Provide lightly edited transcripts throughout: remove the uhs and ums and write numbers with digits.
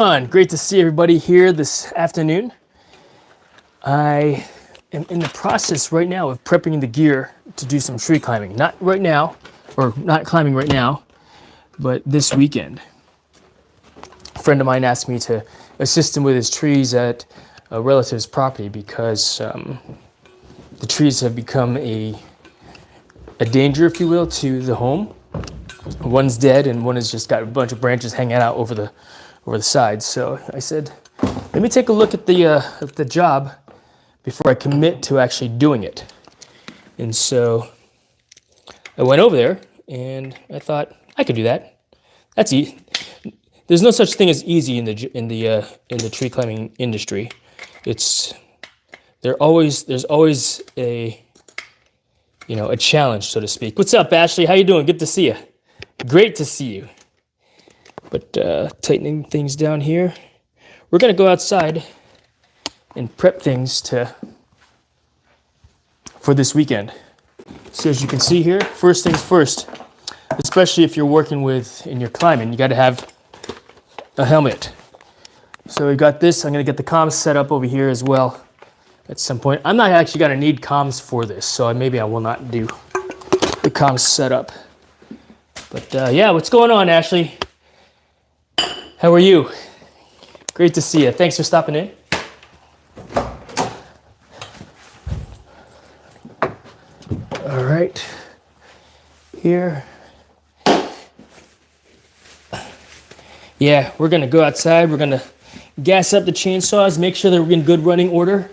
on? Great to see everybody here this afternoon. I am in the process right now of prepping the gear to do some tree climbing. Not right now, or not climbing right now, but this weekend. A friend of mine asked me to assist him with his trees at a relative's property because the trees have become a danger, if you will, to the home. One's dead and one has just got a bunch of branches hanging out over the sides. So I said, let me take a look at the job before I commit to actually doing it. And so I went over there and I thought I could do that. That's easy. There's no such thing as easy in the tree climbing industry. There's always a challenge, so to speak. What's up, Ashley? How you doing? Good to see you. Great to see you. But tightening things down here. We're gonna go outside and prep things for this weekend. So as you can see here, first things first, especially if you're working in your climbing, you gotta have a helmet. So we got this. I'm gonna get the comms set up over here as well at some point. I'm not actually gonna need comms for this, so maybe I will not do the comms setup. But yeah, what's going on, Ashley? How are you? Great to see you. Thanks for stopping in. All right, here. Yeah, we're gonna go outside. We're gonna gas up the chainsaws, make sure they're in good running order.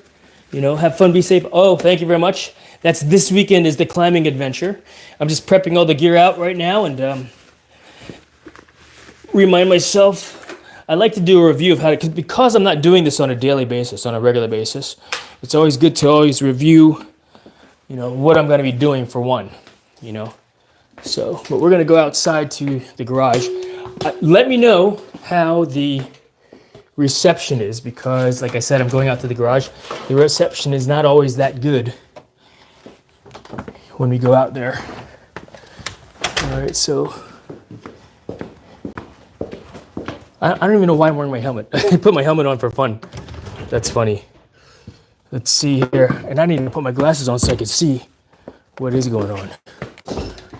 Have fun, be safe. Oh, thank you very much. That's this weekend is the climbing adventure. I'm just prepping all the gear out right now and remind myself. I like to do a review of how to, because I'm not doing this on a daily basis, on a regular basis. It's always good to always review, what I'm going to be doing for one, So, but we're going to go outside to the garage. Let me know how the reception is because, like I said, I'm going out to the garage. The reception is not always that good when we go out there. All right, so I don't even know why I'm wearing my helmet. I put my helmet on for fun. That's funny. Let's see here. And I need to put my glasses on so I can see what is going on.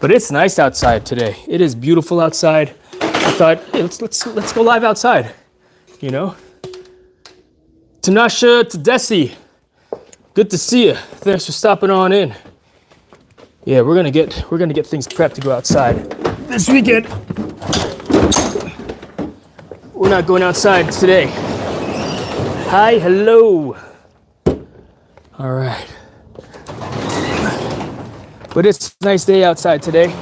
But it's nice outside today. It is beautiful outside. I thought, hey, let's go live outside. Tanasha Tedesi, good to see you. Thanks for stopping on in. Yeah, we're gonna get things prepped to go outside this weekend. We're not going outside today. Hi, hello. All right. But it's a nice day outside today.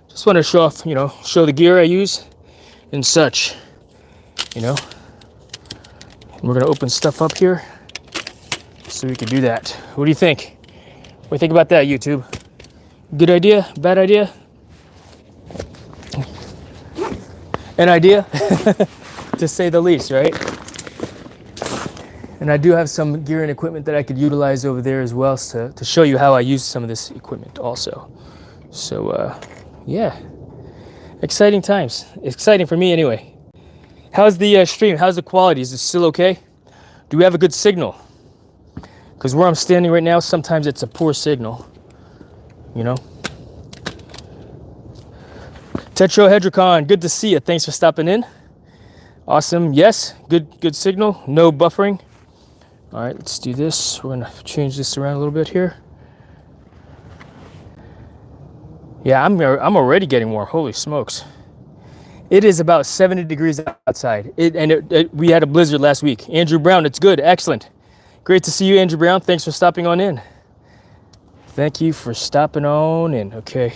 Just want to show off, show the gear I use and such, And we're gonna open stuff up here so we can do that. What do you think? What do you think about that, YouTube? Good idea? Bad idea? An idea, to say the least, right? And I do have some gear and equipment that I could utilize over there as well to show you how I use some of this equipment also. So, yeah, exciting times. Exciting for me anyway. How's the stream? How's the quality? Is it still okay? Do we have a good signal? Because where I'm standing right now, sometimes it's a poor signal, Tetrahedricon, good to see you. Thanks for stopping in. Awesome. Yes, good signal. No buffering. All right, let's do this. We're gonna change this around a little bit here. Yeah, I'm already getting warm. Holy smokes. It is about 70 degrees outside. We had a blizzard last week. Andrew Brown, it's good. Excellent. Great to see you, Andrew Brown. Thanks for stopping on in. Thank you for stopping on in. Okay.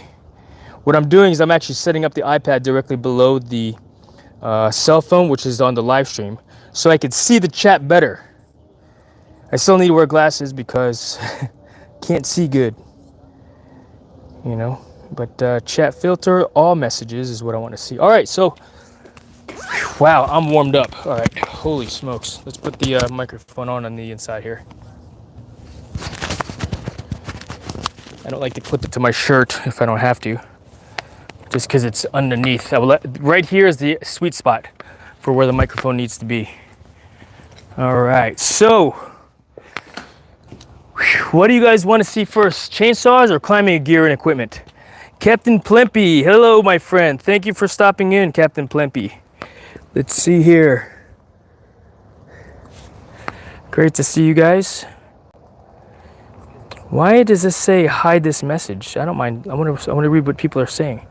What I'm doing is I'm actually setting up the iPad directly below the cell phone, which is on the live stream, so I could see the chat better. I still need to wear glasses because can't see good, But chat filter all messages is what I want to see. All right, so wow, I'm warmed up. All right, holy smokes. Let's put the microphone on the inside here. I don't like to clip it to my shirt if I don't have to, just because it's underneath. Right here is the sweet spot for where the microphone needs to be. All right, so what do you guys want to see first? Chainsaws or climbing gear and equipment? Captain Plempy, hello my friend. Thank you for stopping in, Captain Plempy. Let's see here. Great to see you guys. Why does this say hide this message? I don't mind. I want to read what people are saying.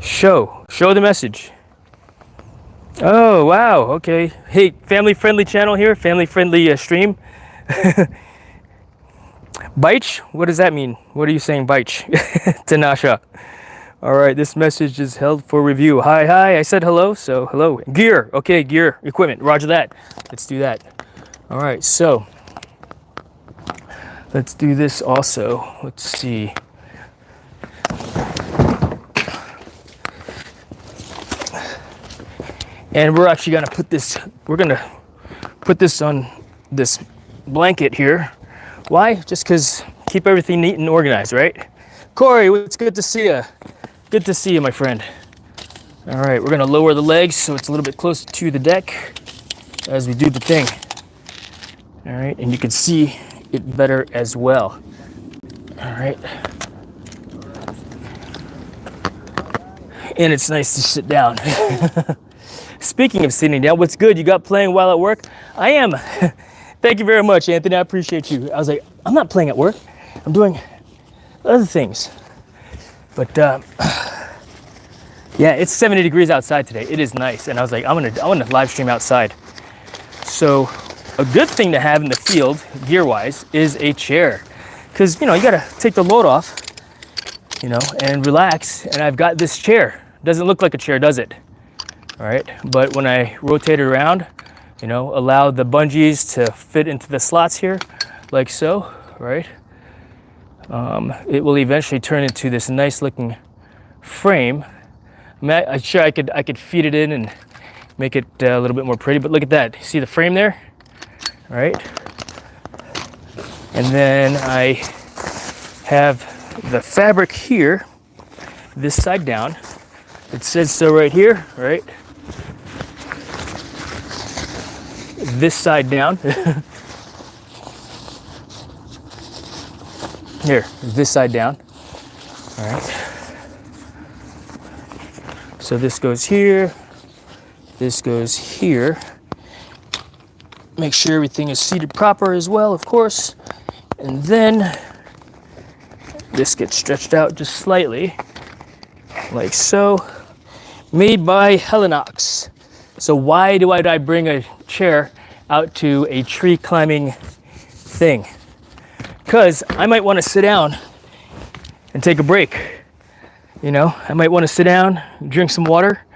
Show the message. Oh wow, okay. Hey, family friendly channel here, family friendly stream. Baich? What does that mean? What are you saying, Baich? Tanasha. All right, this message is held for review. Hi, I said hello, so hello. Gear, okay, gear, equipment, roger that. Let's do that. All right, so let's do this also. Let's see. And we're actually gonna put this on this blanket here. Why? Just because keep everything neat and organized, right? Corey, it's good to see you. Good to see you, my friend. All right, we're gonna lower the legs so it's a little bit closer to the deck as we do the thing. All right, and you can see it better as well. All right. And it's nice to sit down. Speaking of sitting down, what's good? You got playing while at work? I am. Thank you very much, Anthony. I appreciate you. I was like, I'm not playing at work. I'm doing other things. But yeah, it's 70 degrees outside today. It is nice. And I was like, I'm gonna live stream outside. So a good thing to have in the field, gear-wise, is a chair. Because, you know, you gotta take the load off, you know, and relax. And I've got this chair. Doesn't look like a chair, does it? All right, but when I rotate it around, you know, allow the bungees to fit into the slots here, like so, right? It will eventually turn into this nice looking frame. I'm sure I could feed it in and make it a little bit more pretty, but look at that. See the frame there? All right. And then I have the fabric here, this side down. It says so right here, right? This side down. Here, this side down. All right. So this goes here. This goes here. Make sure everything is seated proper as well, of course. And then this gets stretched out just slightly, like so. Made by Helinox. So why do I bring a chair out to a tree climbing thing? Because I might want to sit down and take a break. You know, I might want to sit down, drink some water,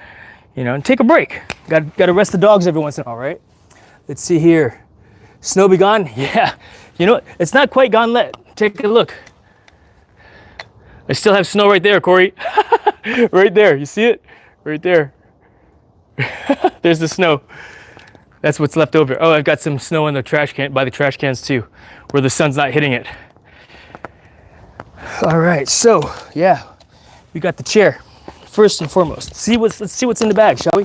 you know, and take a break. Got to rest the dogs every once in a while, right? Let's see here. Snow be gone? Yeah. You know what? It's not quite gone yet. Take a look. I still have snow right there, Corey. Right there. You see it? Right there. There's the snow. That's what's left over. Oh, I've got some snow in the trash can, by the trash cans too, where the sun's not hitting it. All right, so yeah, we got the chair first and foremost. Let's see what's in the bag, shall we?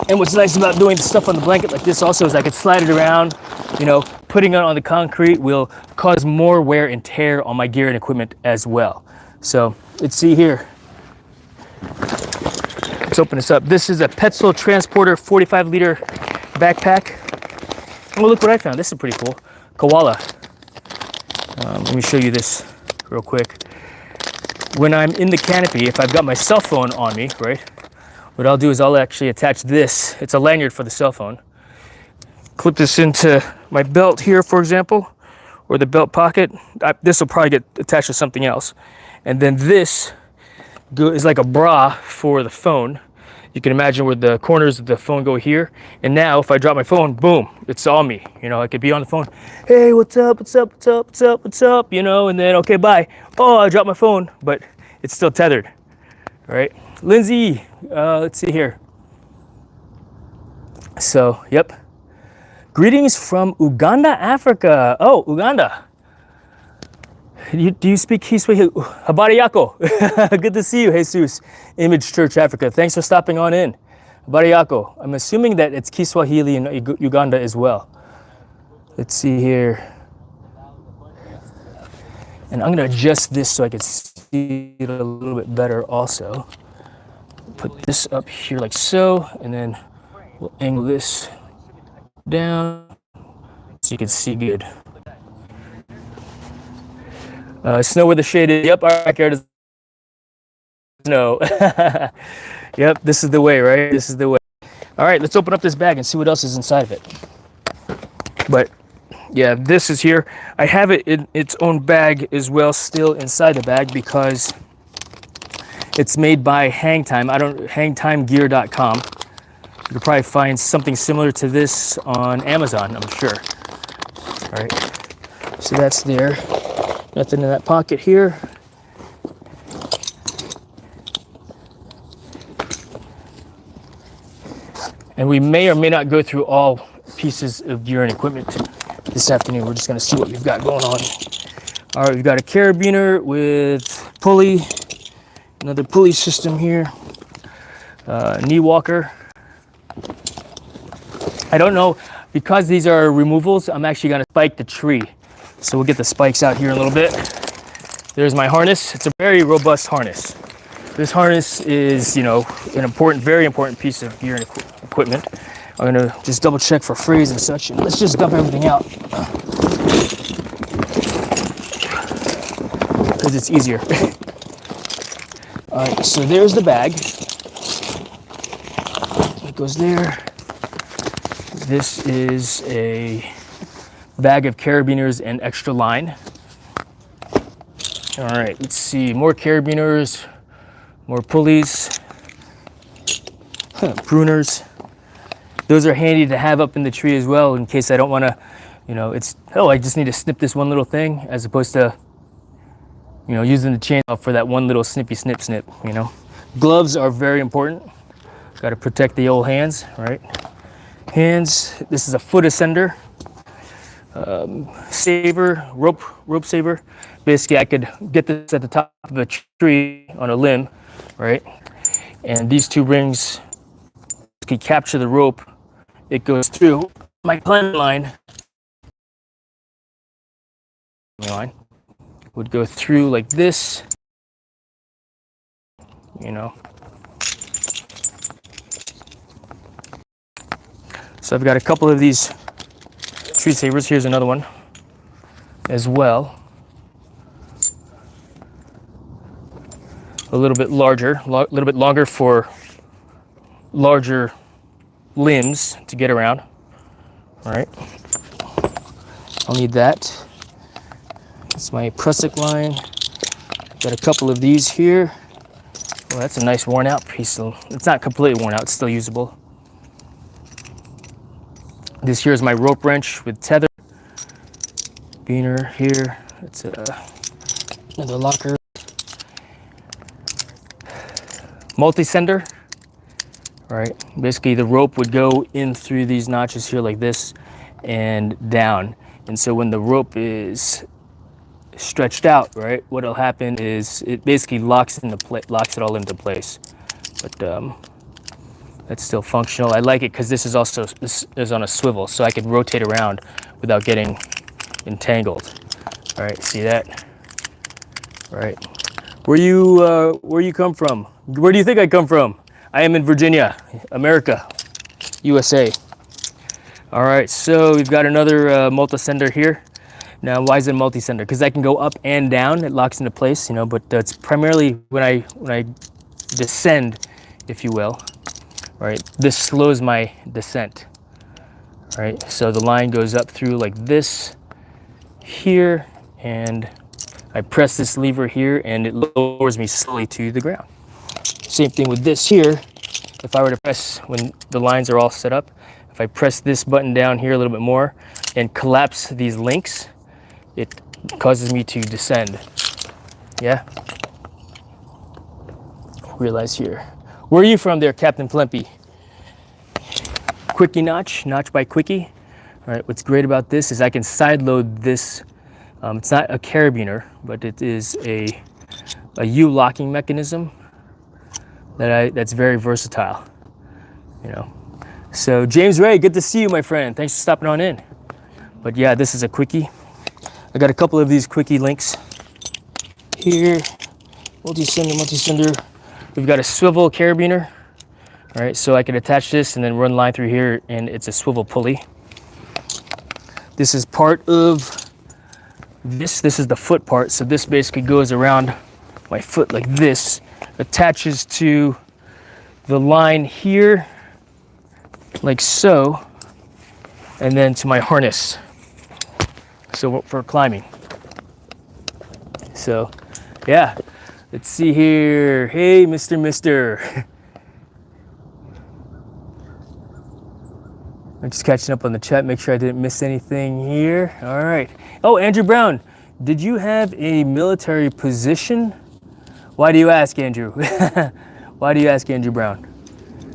And what's nice about doing stuff on the blanket like this also is I could slide it around. You know, putting it on the concrete will cause more wear and tear on my gear and equipment as well. So let's see here. Let's open this up. This is a Petzl Transporter 45-liter backpack. Oh, look what I found. This is pretty cool. Koala. Let me show you this real quick. When I'm in the canopy, if I've got my cell phone on me, right, what I'll do is I'll actually attach this. It's a lanyard for the cell phone. Clip this into my belt here, for example, or the belt pocket. This will probably get attached to something else. And then this is like a bra for the phone. You can imagine where the corners of the phone go here. And now if I drop my phone, boom, it's on me. You know, I could be on the phone. Hey, what's up, what's up, what's up, what's up, what's up? You know, and then, okay, bye. Oh, I dropped my phone, but it's still tethered, right? Lindsay, let's see here. So, yep. Greetings from Uganda, Africa. Oh, Uganda. Do you speak Kiswahili? Habari yako. Good to see you, Jesus. Image Church, Africa. Thanks for stopping on in. Bariako. I'm assuming that it's Kiswahili in Uganda as well. Let's see here. And I'm going to adjust this so I can see it a little bit better also. Put this up here like so, and then we'll angle this down so you can see good. Snow where the shade is. Yep, all right, Garrett. Snow. Yep, this is the way, right? This is the way. All right, let's open up this bag and see what else is inside of it. But yeah, this is here. I have it in its own bag as well, still inside the bag, because it's made by Hangtime. Hangtimegear.com. You could probably find something similar to this on Amazon, I'm sure. All right, so that's there. Nothing in that pocket here. And we may or may not go through all pieces of gear and equipment this afternoon. We're just gonna see what we've got going on. All right, we've got a carabiner with pulley, another pulley system here, knee walker. I don't know, because these are removals, I'm actually gonna spike the tree. So we'll get the spikes out here in a little bit. There's my harness. It's a very robust harness. This harness is, you know, an important, very important piece of gear and equipment. I'm gonna just double check for frays and such, and let's just dump everything out because it's easier. All right, so there's the bag. It goes there. This is a bag of carabiners and extra line. All right, let's see, more carabiners, more pulleys, pruners. Those are handy to have up in the tree as well, in case I don't want to, you know, I just need to snip this one little thing, as opposed to, you know, using the chainsaw for that one little snippy snip, you know. Gloves are very important. Got to protect the old hands, right? Hands, this is a foot ascender. Saver, rope saver. Basically, I could get this at the top of a tree on a limb, right? And these two rings can capture the rope. It goes through my climbing line. Would go through like this, you know. So I've got a couple of these tree savers. Here's another one as well. A little bit larger, a little bit longer for larger limbs to get around. All right, I'll need that. That's my prusik line. Got a couple of these here. Well, that's a nice worn out piece. So it's not completely worn out, it's still usable. This here is my rope wrench with tether. Beaner here. It's another locker. Multi-sender. All right, basically the rope would go in through these notches here like this and down. And so when the rope is stretched out, right, what'll happen is it basically locks it all into place. But that's still functional. I like it because this is on a swivel, so I can rotate around without getting entangled. All right, see that? All right, where you come from? Where do you think I come from? I am in Virginia, America, USA. All right, so we've got another multi-sender here. Now, why is it multi-sender? Because I can go up and down. It locks into place, you know. But that's primarily when I descend, if you will. Right, this slows my descent. Right, so the line goes up through like this here, and I press this lever here, and it lowers me slowly to the ground. Same thing with this here. If I were to press, when the lines are all set up, if I press this button down here a little bit more and collapse these links, it causes me to descend. Yeah? Realize here. Where are you from there, Captain Plempy? Quickie notch by Quickie. All right, what's great about this is I can side load this. It's not a carabiner, but it is a U locking mechanism that's very versatile. you know. So James Ray, good to see you, my friend. Thanks for stopping on in. But yeah, this is a quickie. I got a couple of these quickie links here. Multi-sender. We've got a swivel carabiner. All right, so I can attach this and then run line through here, and it's a swivel pulley. This is part of this. This is the foot part. So this basically goes around my foot like this, attaches to the line here, like so, and then to my harness. So for climbing. So, yeah. Let's see here. Hey, Mister. I'm just catching up on the chat, make sure I didn't miss anything here. All right. Oh, Andrew Brown, did you have a military position? Why do you ask, Andrew? Why do you ask, Andrew Brown?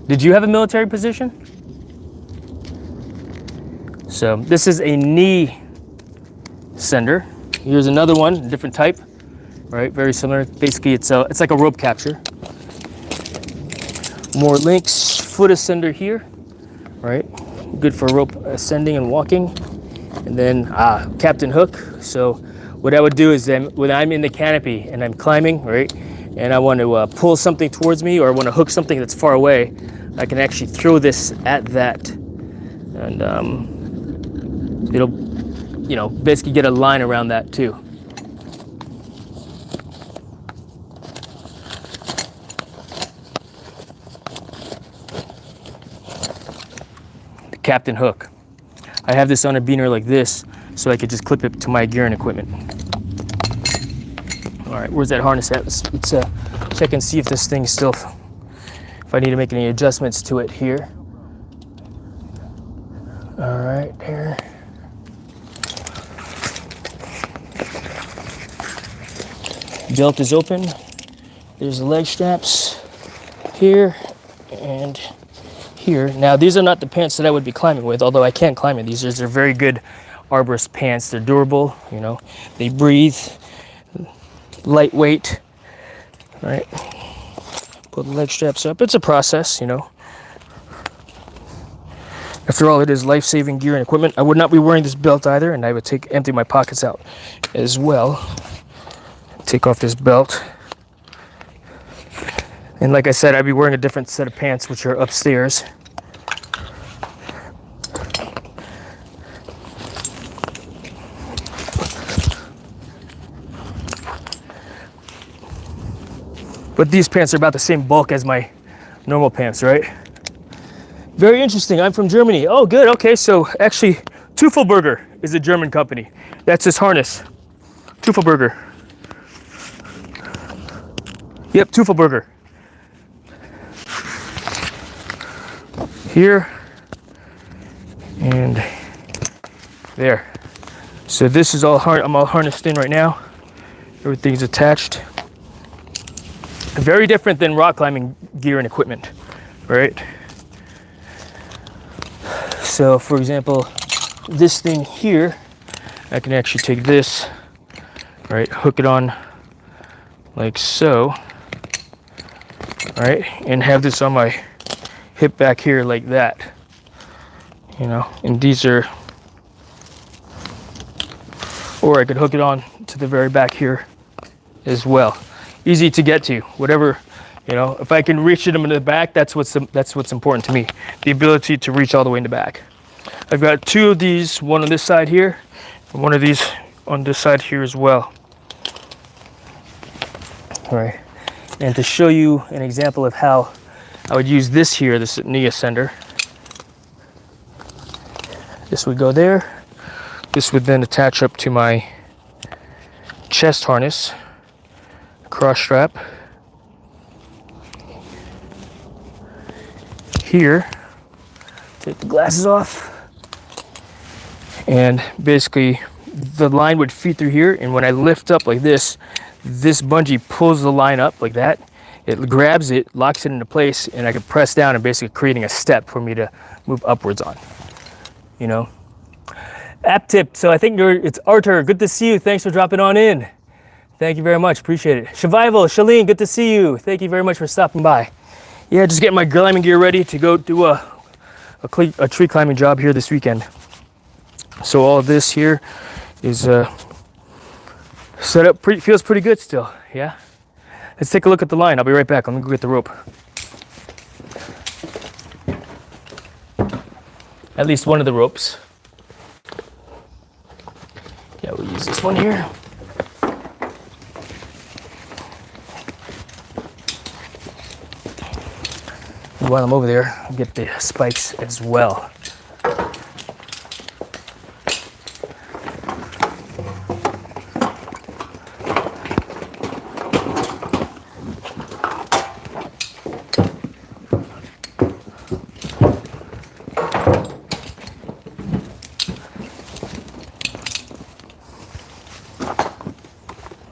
Did you have a military position? So this is a knee sender. Here's another one, different type, right? Very similar. Basically, it's like a rope capture. More links, foot ascender here, right? Good for rope ascending and walking. And then captain hook. So what I would do is then when I'm in the canopy and I'm climbing, right, and I want to pull something towards me or I want to hook something that's far away, I can actually throw this at that, and it'll, you know, basically get a line around that too. The captain hook. I have this on a beaner like this, so I could just clip it to my gear and equipment. All right, where's that harness at? Let's check and see if this thing's still, if I need to make any adjustments to it here. All right, there. Belt is open. There's the leg straps here and here. Now, these are not the pants that I would be climbing with, although I can climb in these. They're very good arborist pants. They're durable, you know, they breathe, lightweight, right? Pull the leg straps up. It's a process, you know. After all, it is life-saving gear and equipment. I would not be wearing this belt either, and I would empty my pockets out as well. Take off this belt. And like I said, I'd be wearing a different set of pants, which are upstairs. But these pants are about the same bulk as my normal pants, right? Very interesting. I'm from Germany. Oh, good. Okay, so actually, Teufelberger is a German company. That's his harness. Teufelberger. Yep, Teufelberger. Here and there. So this is all I'm all harnessed in right now. Everything's attached. Very different than rock climbing gear and equipment, right? So for example, this thing here, I can actually take this, right, hook it on like so, right, and have this on my hip back here like that, you know, and these are, or I could hook it on to the very back here as well. Easy to get to, whatever, you know, if I can reach it in the back, that's what's important to me, the ability to reach all the way in the back. I've got two of these, one on this side here, and one of these on this side here as well. All right, and to show you an example of how I would use this here, this knee ascender. This would go there. This would then attach up to my chest harness, cross strap. Here, take the glasses off. And basically the line would feed through here, and when I lift up like this bungee pulls the line up like that. It grabs it, locks it into place, and I can press down and basically creating a step for me to move upwards on, you know. App tip, so I think it's Arthur, good to see you, thanks for dropping on in. Thank you very much, appreciate it. Survival, Shalene, good to see you. Thank you very much for stopping by. yeah, just getting my climbing gear ready to go do a tree climbing job here this weekend. So all of this here is set up. Feels pretty good still. Yeah. Let's take a look at the line. I'll be right back. Let me go get the rope. At least one of the ropes. Yeah, we'll use this one here. And while I'm over there, I'll get the spikes as well.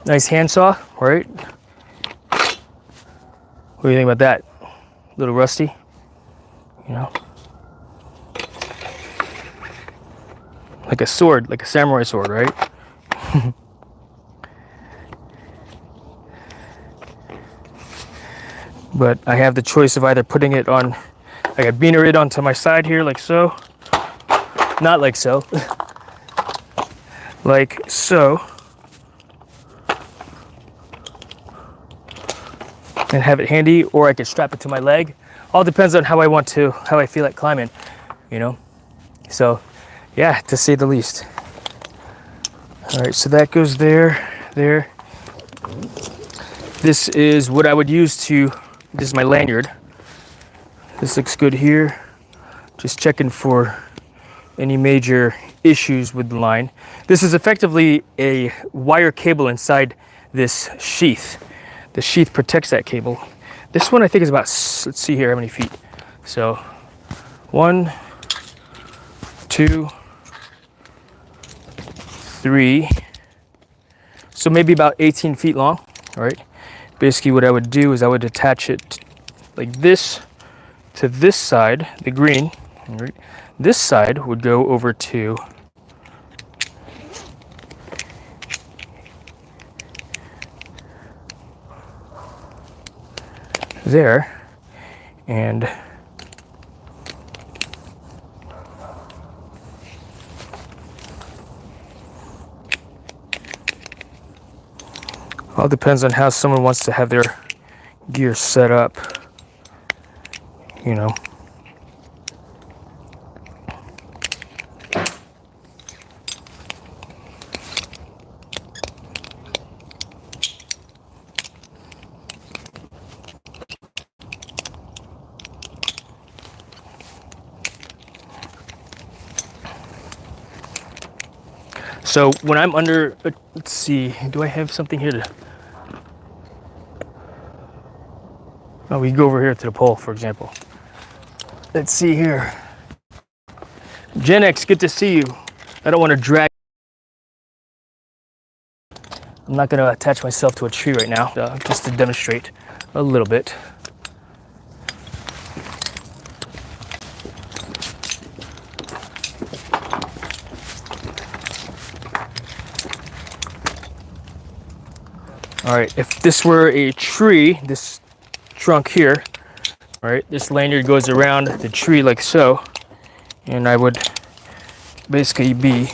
Nice handsaw, right? What do you think about that? A little rusty, you know? Like a sword, like a samurai sword, right? But I have the choice of either putting it on, I got beaner it onto my side here, like so. Not like so. Like so. And have it handy, or I could strap it to my leg. All depends on how I feel like climbing, you know? So, yeah, to say the least. All right, so that goes there. This is what I would use this is my lanyard. This looks good here. Just checking for any major issues with the line. This is effectively a wire cable inside this sheath. The sheath protects that cable. This one I think is about, let's see here how many feet. So 1, 2, 3. So maybe about 18 feet long, all right? Basically what I would do is I would attach it like this to this side, the green, all right? This side would go over to there, and all depends on how someone wants to have their gear set up, you know. So when I'm under, let's see, do I have something here to, oh, we go over here to the pole, for example. Let's see here. Gen X, good to see you. I don't want to drag. I'm not going to attach myself to a tree right now, just to demonstrate a little bit. All right, if this were a tree, this trunk here, all right, this lanyard goes around the tree like so, and I would basically be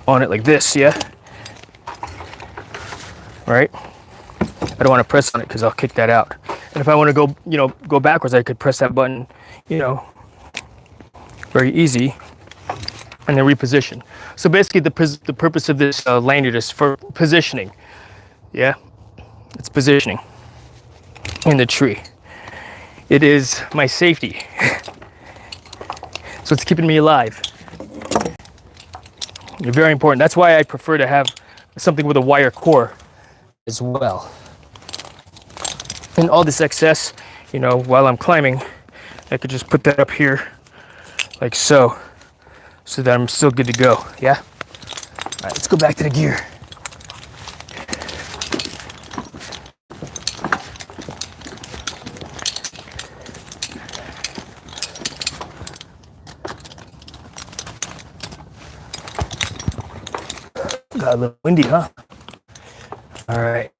on it like this, yeah? All right? I don't want to press on it because I'll kick that out. And if I want to go, you know, go backwards, I could press that button, you know, very easy, and then reposition. So basically the purpose of this lanyard is for positioning. Yeah, it's positioning in the tree. It is my safety. So it's keeping me alive. Very important. That's why I prefer to have something with a wire core as well. And all this excess, you know, while I'm climbing, I could just put that up here like so that I'm still good to go. Yeah? All right, let's go back to the gear. Got a little windy, huh? All right.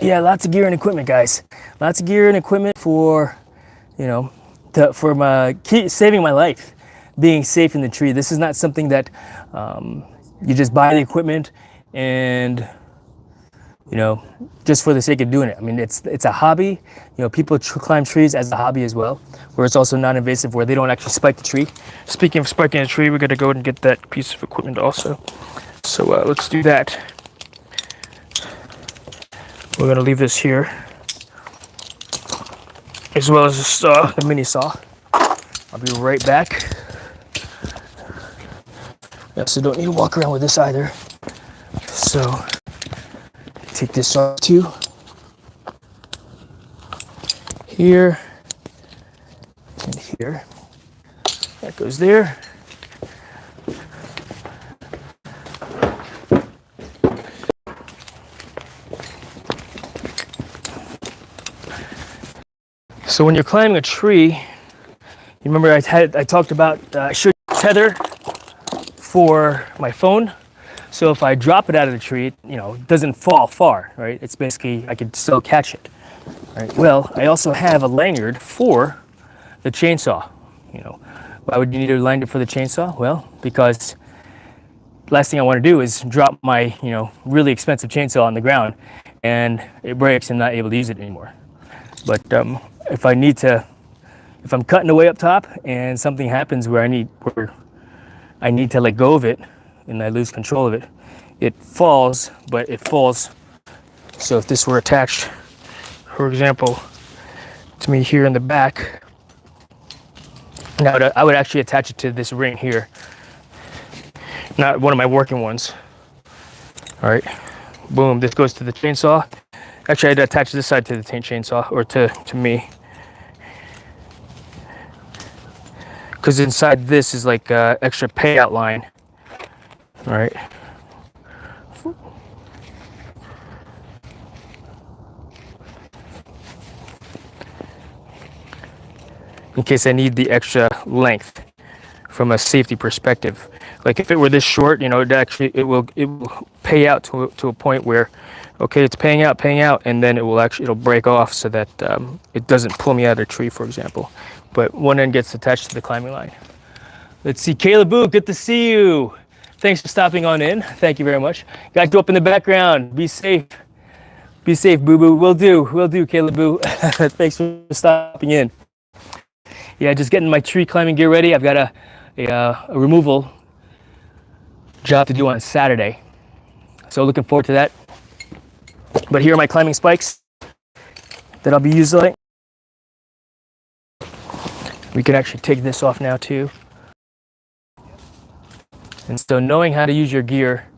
Yeah, lots of gear and equipment, guys. lots of gear and equipment for, you know, saving my life, being safe in the tree. This is not something that you just buy the equipment and, you know, just for the sake of doing it. I mean, it's a hobby. You know, people climb trees as a hobby as well, where it's also non-invasive, where they don't actually spike the tree. Speaking of spiking a tree, we're gonna go and get that piece of equipment also. So let's do that. We're gonna leave this here, as well as the saw, the mini saw. I'll be right back. I also don't need to walk around with this either. So take this off too. Here and here. That goes there. So when you're climbing a tree, you remember I talked about I should tether for my phone. So if I drop it out of the tree, it, you know, doesn't fall far, right? It's basically, I could still catch it, right? Well, I also have a lanyard for the chainsaw. You know, why would you need a lanyard for the chainsaw? Well, because last thing I want to do is drop my, you know, really expensive chainsaw on the ground and it breaks and I'm not able to use it anymore. But if I'm cutting away up top and something happens where I need to let go of it and I lose control of it, it falls, but it falls. So if this were attached, for example, to me here in the back, now I would actually attach it to this ring here, not one of my working ones. All right, boom, this goes to the chainsaw. Actually, I had to attach this side to the chainsaw, or to me. Because inside this is like extra payout line. All right. In case I need the extra length from a safety perspective. Like if it were this short, you know, it will pay out to a point where, okay, it's paying out, and then it'll break off so that it doesn't pull me out of the tree, for example. But one end gets attached to the climbing line. Let's see, Caleb Boo, good to see you. Thanks for stopping on in. Thank you very much. Got you up in the background. Be safe. Be safe, Boo Boo. Will do, Caleb Boo. Thanks for stopping in. Yeah, just getting my tree climbing gear ready. I've got a removal job to do on Saturday. So looking forward to that. But here are my climbing spikes that I'll be using. We can actually take this off now too. And so knowing how to use your gear,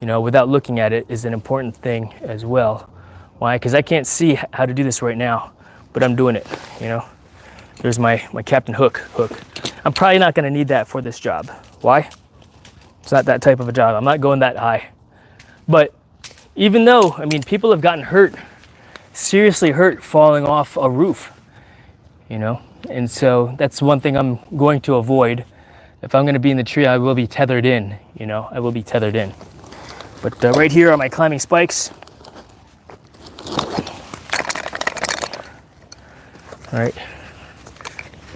you know, without looking at it is an important thing as well. Why? Because I can't see how to do this right now, but I'm doing it, you know. There's my Captain Hook. I'm probably not going to need that for this job. Why? It's not that type of a job. I'm not going that high. But even though, I mean, people have gotten hurt, seriously hurt, falling off a roof, you know. And so that's one thing I'm going to avoid. If I'm going to be in the tree, I will be tethered in, you know. I will be tethered in. But right here are my climbing spikes. All right.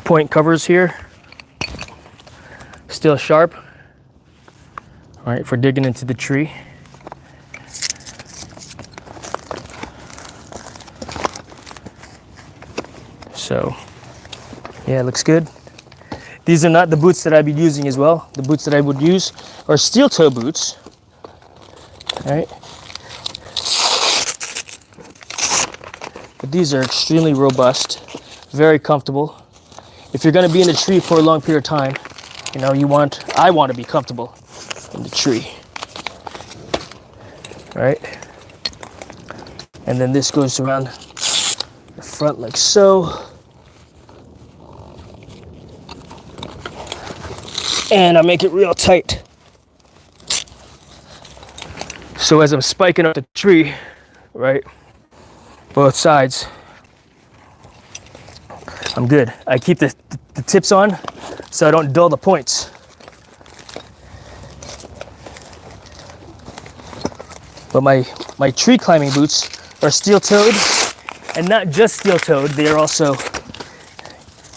Point covers here. Still sharp. All right, for digging into the tree. So, yeah, it looks good. These are not the boots that I'd be using as well. The boots that I would use are steel toe boots. All right. But these are extremely robust, very comfortable. If you're going to be in a tree for a long period of time, you know, I want to be comfortable in the tree. All right. And then this goes around the front like so. And I make it real tight. So as I'm spiking up the tree, right, both sides, I'm good. I keep the tips on so I don't dull the points. But my tree climbing boots are steel-toed, And not just steel-toed, they are also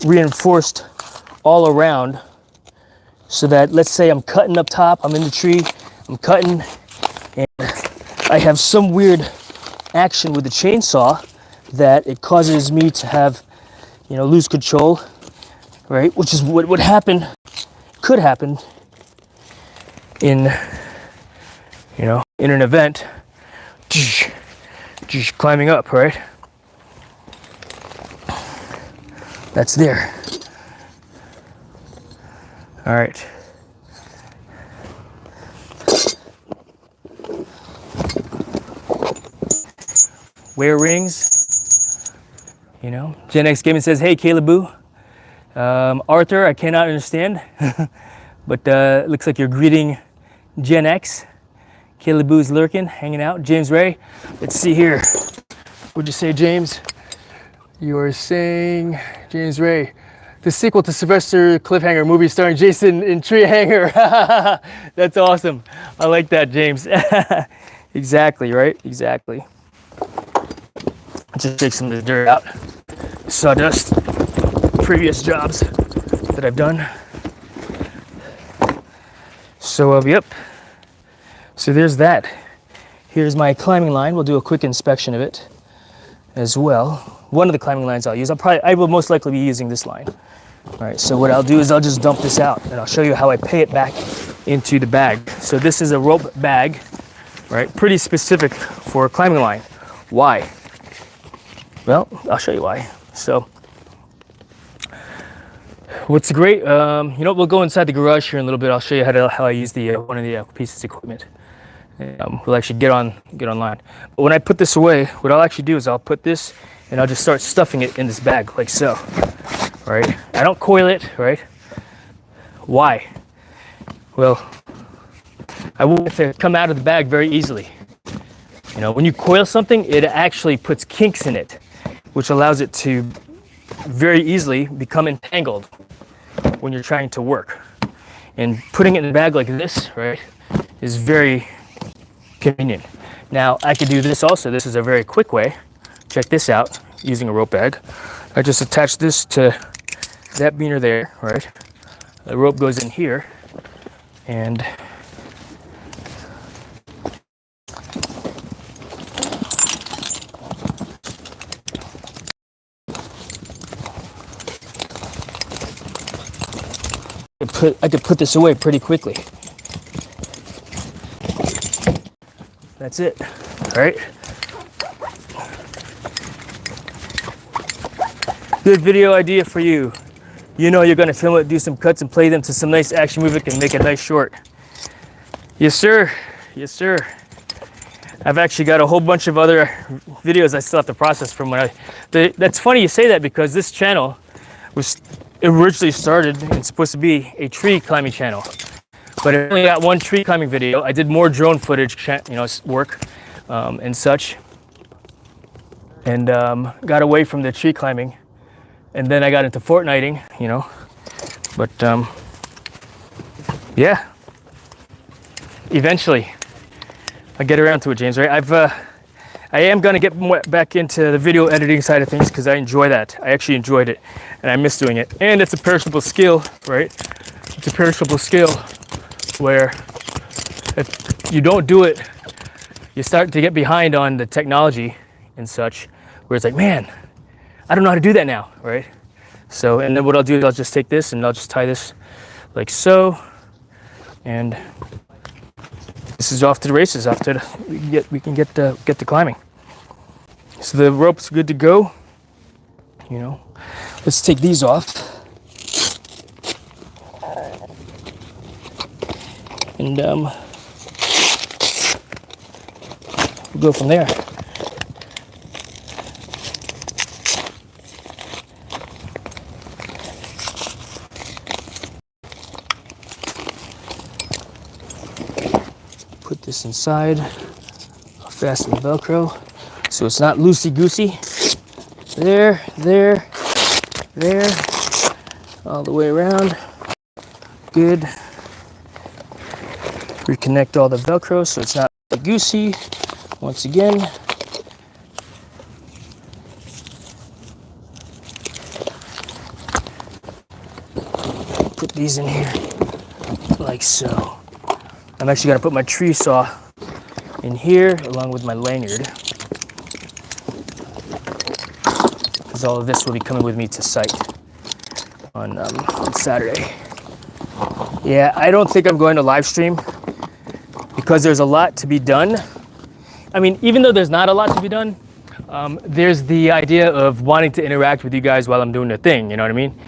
reinforced all around, so that, let's say I'm cutting up top, I'm in the tree, I'm cutting, and I have some weird action with the chainsaw that it causes me to have, lose control, right? Which is what would happen, could happen in, in an event, climbing up, right? That's there. All right. Wear rings. Gen X Gaming says, "Hey, Caleb-boo. Arthur, I cannot understand, but looks like you're greeting Gen X. Caleb-boo's lurking, hanging out. James Ray, let's see here. What'd you say, James? You are saying, James Ray, the sequel to Sylvester Cliffhanger movie starring Jason in Tree Hanger." That's awesome. I like that, James. Exactly, right? Exactly. Just take some of the dirt out. Sawdust. Previous jobs that I've done. So, yep. So there's that. Here's my climbing line. We'll do a quick inspection of it as well. One of the climbing lines I'll use. I will most likely be using this line. All right, so what I'll do is I'll just dump this out and I'll show you how I pay it back into the bag. So this is a rope bag, right? Pretty specific for a climbing line. Why? Well, I'll show you why. So what's great, we'll go inside the garage here in a little bit. I'll show you how I use the one of the pieces of equipment. We'll actually get online. But when I put this away, what I'll actually do is I'll put this and I'll just start stuffing it in this bag like so. Right? I don't coil it, right? Why? Well, I want it to come out of the bag very easily. When you coil something, it actually puts kinks in it, which allows it to very easily become entangled when you're trying to work. And putting it in a bag like this, right, is very convenient. Now, I could do this also. This is a very quick way. Check this out, using a rope bag. I just attach this to that beaner there, right? The rope goes in here, and I could put this away pretty quickly. That's it, all right? Good video idea for you. You're gonna film it, do some cuts, and play them to some nice action music and make a nice short. Yes, sir. Yes, sir. I've actually got a whole bunch of other videos I still have to process from when that's funny you say that, because this channel was originally started and supposed to be a tree climbing channel. But I only got one tree climbing video. I did more drone footage, work and such. And got away from the tree climbing. And then I got into Fortniting, But yeah, eventually I get around to it, James, right? I am gonna get back into the video editing side of things because I enjoy that. I actually enjoyed it and I miss doing it. And it's a perishable skill, right? It's a perishable skill where if you don't do it, you start to get behind on the technology and such, where it's like, man, I don't know how to do that now, right? So, and then what I'll do is I'll just take this and I'll just tie this like so, and this is off to the races. After we can get the climbing. So the rope's good to go. Let's take these off, and we'll go from there. Put this inside, I'll fasten the Velcro so it's not loosey-goosey. There, all the way around. Good. Reconnect all the Velcro so it's not goosey. Once again. put these in here like so. I'm actually gonna put my tree saw in here along with my lanyard, because all of this will be coming with me to site on Saturday. Yeah, I don't think I'm going to live stream because there's a lot to be done. I mean, even though there's not a lot to be done, there's the idea of wanting to interact with you guys while I'm doing the thing, you know what I mean?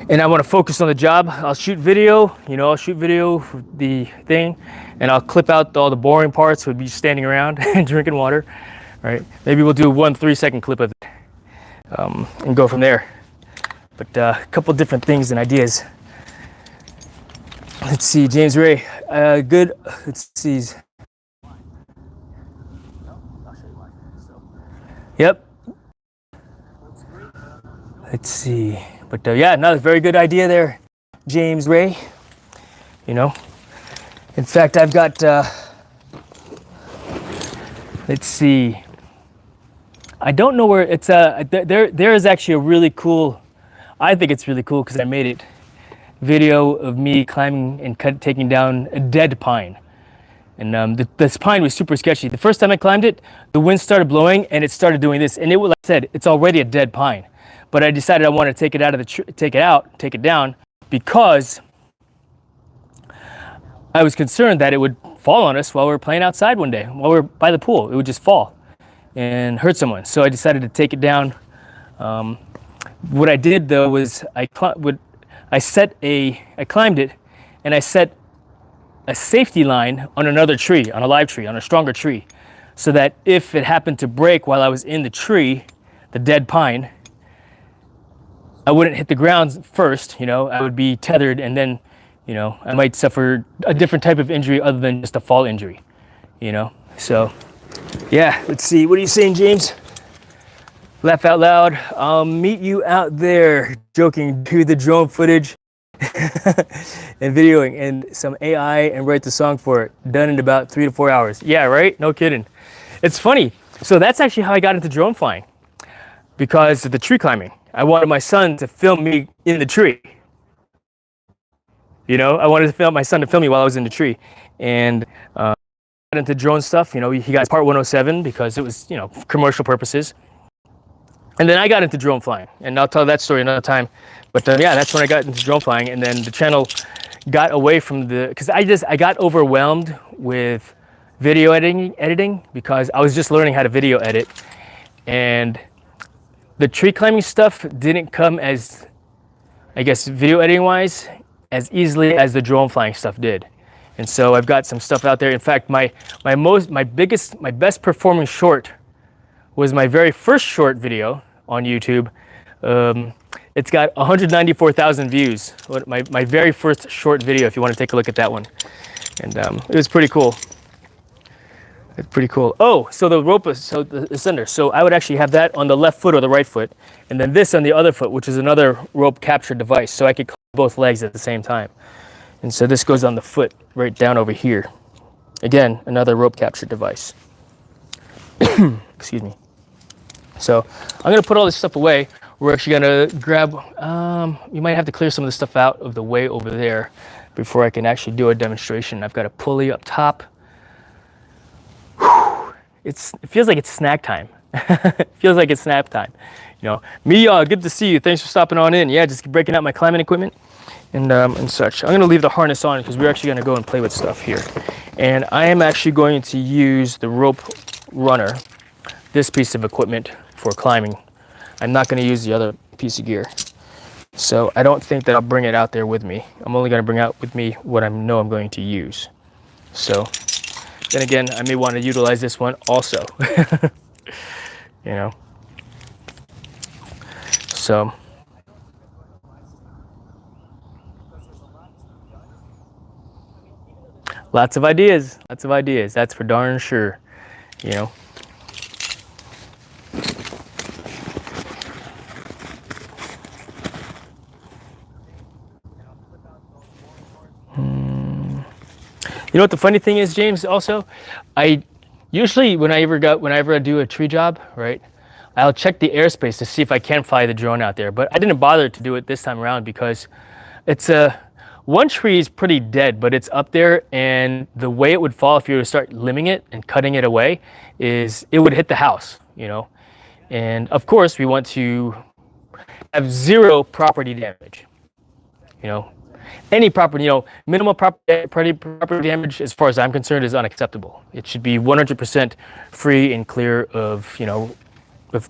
And I want to focus on the job. I'll shoot video, I'll shoot video for the thing, and I'll clip out all the boring parts with me standing around and drinking water, right? Maybe we'll do a 1 3-second clip of it and go from there. But a couple different things and ideas. Let's see, James Ray, good. Let's see. Yep. Let's see. But yeah, another very good idea there, James Ray. In fact, I've got, let's see. I don't know where it's, there is actually a really cool, I think it's really cool because I made it, video of me climbing and taking down a dead pine. And this pine was super sketchy. The first time I climbed it, the wind started blowing and it started doing this. And it, like I said, it's already a dead pine. But I decided I wanted to take it out of the take it down, because I was concerned that it would fall on us while we were playing outside one day, while we were by the pool. It would just fall and hurt someone. So I decided to take it down. What I did though was I climbed it, and I set a safety line on another tree, on a live tree, on a stronger tree, so that if it happened to break while I was in the tree, the dead pine, I wouldn't hit the ground first, I would be tethered, and then, I might suffer a different type of injury other than just a fall injury, So, yeah, let's see. What are you saying, James? Laugh out loud. I'll meet you out there. Joking. Do the drone footage and videoing and some AI and write the song for it. Done in about 3 to 4 hours. Yeah, right? No kidding. It's funny. So that's actually how I got into drone flying, because of the tree climbing. I wanted my son to film me in the tree. I wanted my son to film me while I was in the tree. And got into drone stuff. He got part 107 because it was, commercial purposes. And then I got into drone flying, and I'll tell that story another time. But yeah, that's when I got into drone flying, and then the channel got away from because I got overwhelmed with video editing because I was just learning how to video edit, and the tree climbing stuff didn't come as, I guess, video editing wise, as easily as the drone flying stuff did. And so I've got some stuff out there. In fact, my best performing short was my very first short video on YouTube. It's got 194,000 views. My very first short video, if you want to take a look at that one. And it was pretty cool. It's pretty cool. Oh, so the rope is, so the sender. So I would actually have that on the left foot or the right foot, and then this on the other foot, which is another rope capture device. So I could climb both legs at the same time. And so this goes on the foot right down over here. Again, another rope capture device. Excuse me. So I'm gonna put all this stuff away. We're actually gonna grab, you might have to clear some of the stuff out of the way over there before I can actually do a demonstration. I've got a pulley up top. It feels like it's snack time. It feels like it's snack time. Me, good to see you. Thanks for stopping on in. Yeah, just breaking out my climbing equipment and such. I'm gonna leave the harness on because we're actually gonna go and play with stuff here. And I am actually going to use the rope runner, this piece of equipment, for climbing. I'm not gonna use the other piece of gear. So I don't think that I'll bring it out there with me. I'm only gonna bring out with me what I know I'm going to use. So then again, I may want to utilize this one also. So lots of ideas, that's for darn sure. You know what the funny thing is, James, also? I usually, whenever I do a tree job, right, I'll check the airspace to see if I can fly the drone out there. But I didn't bother to do it this time around because It's one tree is pretty dead, but it's up there, and the way it would fall if you were to start limbing it and cutting it away is it would hit the house, you know. And of course, we want to have zero property damage. You know, any property, you know, minimal property damage, as far as I'm concerned, is unacceptable. It should be 100% free and clear of, you know, of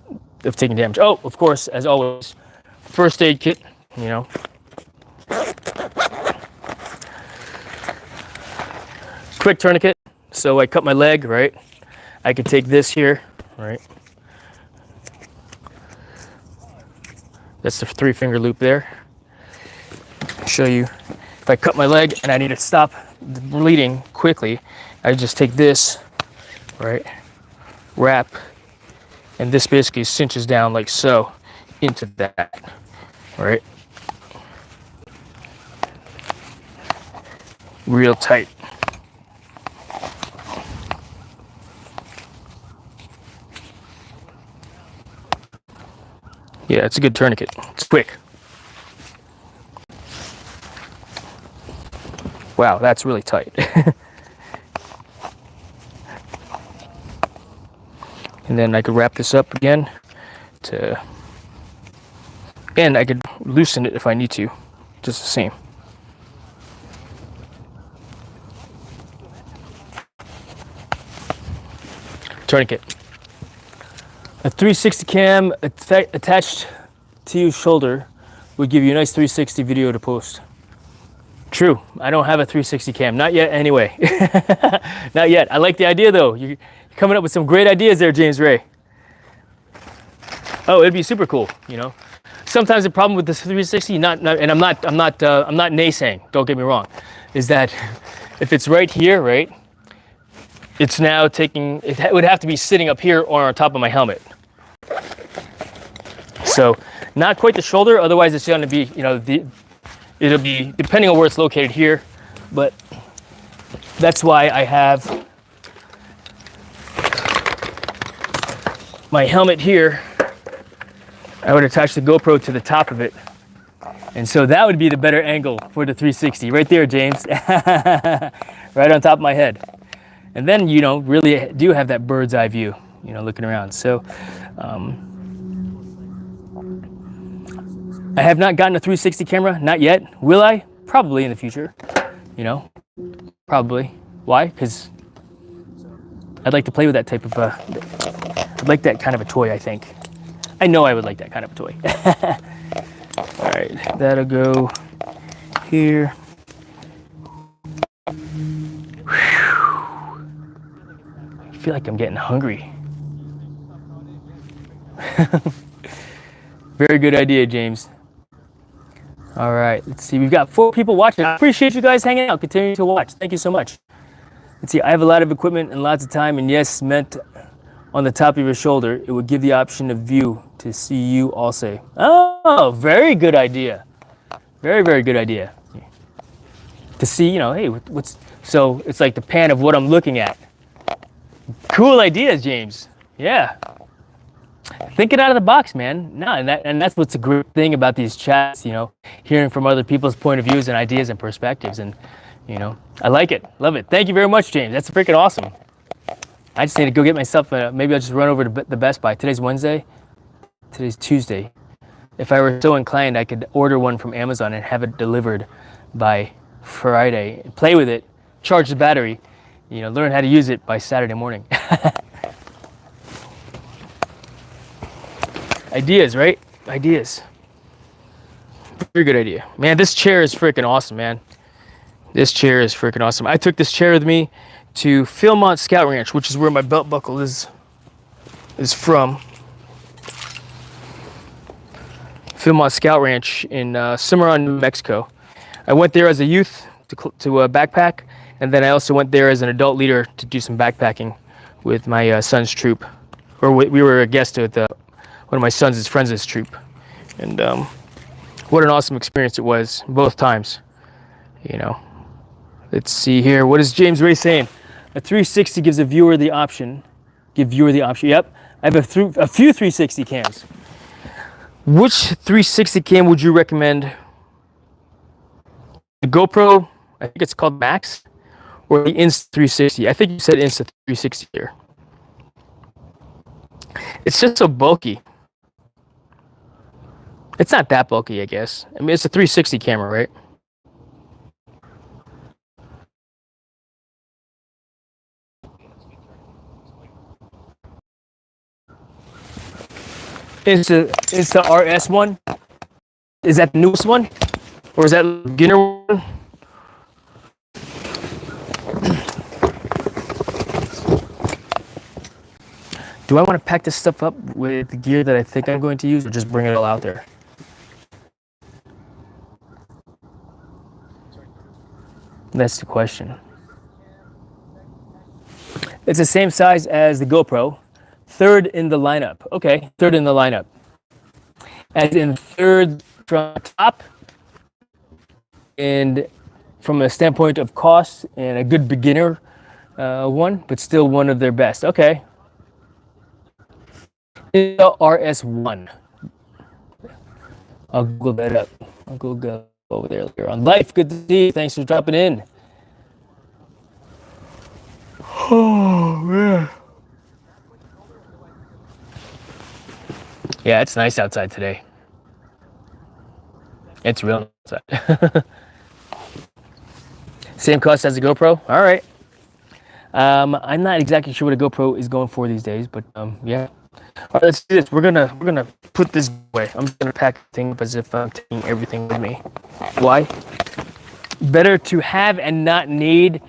taking damage. Oh, of course, as always, first aid kit, you know. Quick tourniquet. So I cut my leg, right? I could take this here, right? That's the 3-finger loop there. I'll show you. If I cut my leg and I need to stop the bleeding quickly, I just take this, right? Wrap, and this basically cinches down like so into that, right? Real tight. Yeah, it's a good tourniquet. It's quick. Wow, that's really tight. And then I could wrap this up again and I could loosen it if I need to, just the same. Tourniquet. A 360 cam attached to your shoulder would give you a nice 360 video to post. True, I don't have a 360 cam, not yet anyway. Not yet. I like the idea though. You're coming up with some great ideas there, James Ray. Oh, it'd be super cool, you know. Sometimes the problem with this 360, and I'm not naysaying, don't get me wrong, is that if it's right here, right, it's now taking, it would have to be sitting up here or on top of my helmet. So not quite the shoulder, otherwise it's going to be, you know, it'll be depending on where it's located here, but that's why I have my helmet here. I would attach the GoPro to the top of it, and so that would be the better angle for the 360 right there, James. Right on top of my head, and then, you know, really do have that bird's eye view, you know, looking around. So I have not gotten a 360 camera, not yet. Will I? Probably in the future, you know, probably. Why? Because I'd like to play with that type of, I'd like that kind of a toy, I think. I know I would like that kind of a toy. All right, that'll go here. Whew. I feel like I'm getting hungry. Very good idea, James. All right, let's see. We've got 4 people watching. I appreciate you guys hanging out, continuing to watch. Thank you so much. Let's see. I have a lot of equipment and lots of time, and yes, meant on the top of your shoulder, it would give the option of view to see you all say. Oh, very good idea. Very, very good idea. To see, you know, hey, what's, so it's like the pan of what I'm looking at. Cool ideas, James. Yeah. Thinking out of the box, man. No, and that's what's a great thing about these chats, you know, hearing from other people's point of views and ideas and perspectives. And, you know, I like it. Love it. Thank you very much, James. That's freaking awesome. I just need to go get myself, maybe I'll just run over to the Best Buy. Today's Wednesday. Today's Tuesday. If I were so inclined, I could order one from Amazon and have it delivered by Friday. Play with it, charge the battery, you know, learn how to use it by Saturday morning. Ideas, right? Ideas. Very good idea. Man, this chair is freaking awesome, man. This chair is freaking awesome. I took this chair with me to Philmont Scout Ranch, which is where my belt buckle is from. Philmont Scout Ranch in Cimarron, New Mexico. I went there as a youth to backpack, and then I also went there as an adult leader to do some backpacking with my son's troop. Or we were a guest at one of my son's friends' troop. And what an awesome experience it was both times, you know. Let's see here. What is James Ray saying? A 360 gives a viewer the option. Give viewer the option. Yep. I have a few 360 cams. Which 360 cam would you recommend the GoPro, I think it's called Max, or the Insta360. I think you said Insta360 here. It's just so bulky. It's not that bulky, I guess. I mean, it's a 360 camera, right? It's the RS one. Is that the newest one, or is that the beginner one? Do I want to pack this stuff up with the gear that I think I'm going to use, or just bring it all out there? That's the question. It's the same size as the GoPro, third in the lineup. Okay, third in the lineup. As in third from top, and from a standpoint of cost, and a good beginner one, but still one of their best. Okay. The RS1. I'll Google that up. I'll go over there later on. Life, good to see you. Thanks for dropping in. Oh, man. Yeah, it's nice outside today. It's real outside. Same cost as the GoPro? All right. I'm not exactly sure what a GoPro is going for these days, but yeah. All right, let's do this. We're gonna put this away. I'm just gonna pack the thing up as if I'm taking everything with me. Why? Better to have and not need,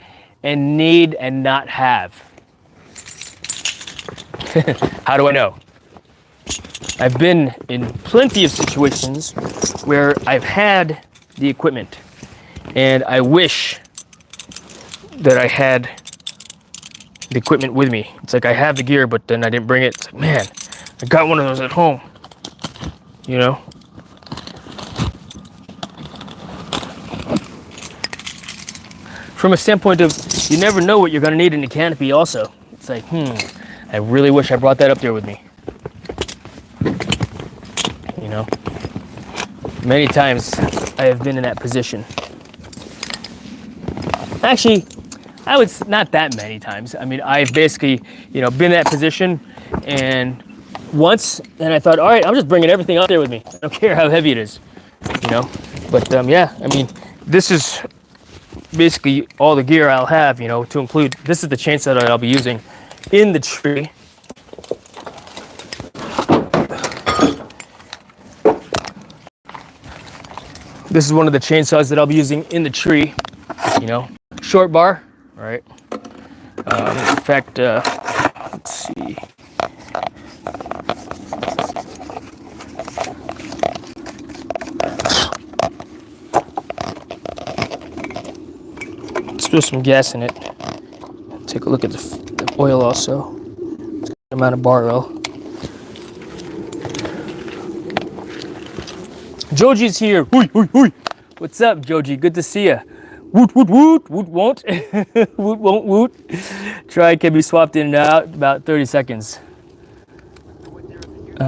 and need and not have. How do I know? I've been in plenty of situations where I've had the equipment, and I wish that I had the equipment with me. It's like I have the gear, but then I didn't bring it. It's like, man, I got one of those at home, you know? From a standpoint of, you never know what you're gonna need in the canopy also. It's like, I really wish I brought that up there with me. You know? Many times I have been in that position. Actually, I would, not that many times. I mean, I've basically, been in that position, and once, and I thought, all right, I'm just bringing everything up there with me. I don't care how heavy it is, But yeah, I mean, this is basically all the gear I'll have, to include. This is the chainsaw that I'll be using in the tree. This is one of the chainsaws that I'll be using in the tree, short bar. All right. In fact, let's see. Let's throw some gas in it. Take a look at the oil also. It's a good amount of bar oil. Joji's here. Hoi, hoi, hoi. What's up, Joji? Good to see you. Woot, woot, woot, woot won't. Woot won't, woot. Try can be swapped in and out about 30 seconds. It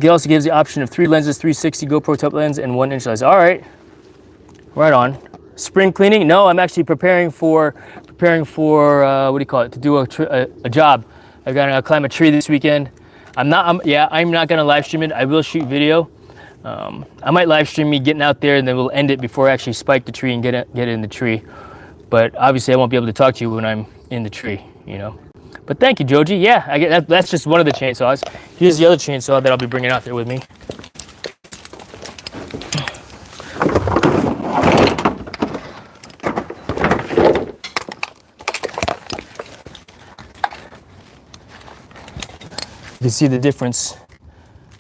also gives the option of 3 lenses, 360 GoPro top lens, and 1-inch lens. All right, right on. Spring cleaning? No, I'm actually preparing for what do you call it? To do a job. I've got to climb a tree this weekend. I'm not gonna live stream it. I will shoot video. I might live stream me getting out there, and then we'll end it before I actually spike the tree and get in the tree. But obviously, I won't be able to talk to you when I'm in the tree, But thank you, Joji. Yeah, I get that's just one of the chainsaws. Here's the other chainsaw that I'll be bringing out there with me. You can see the difference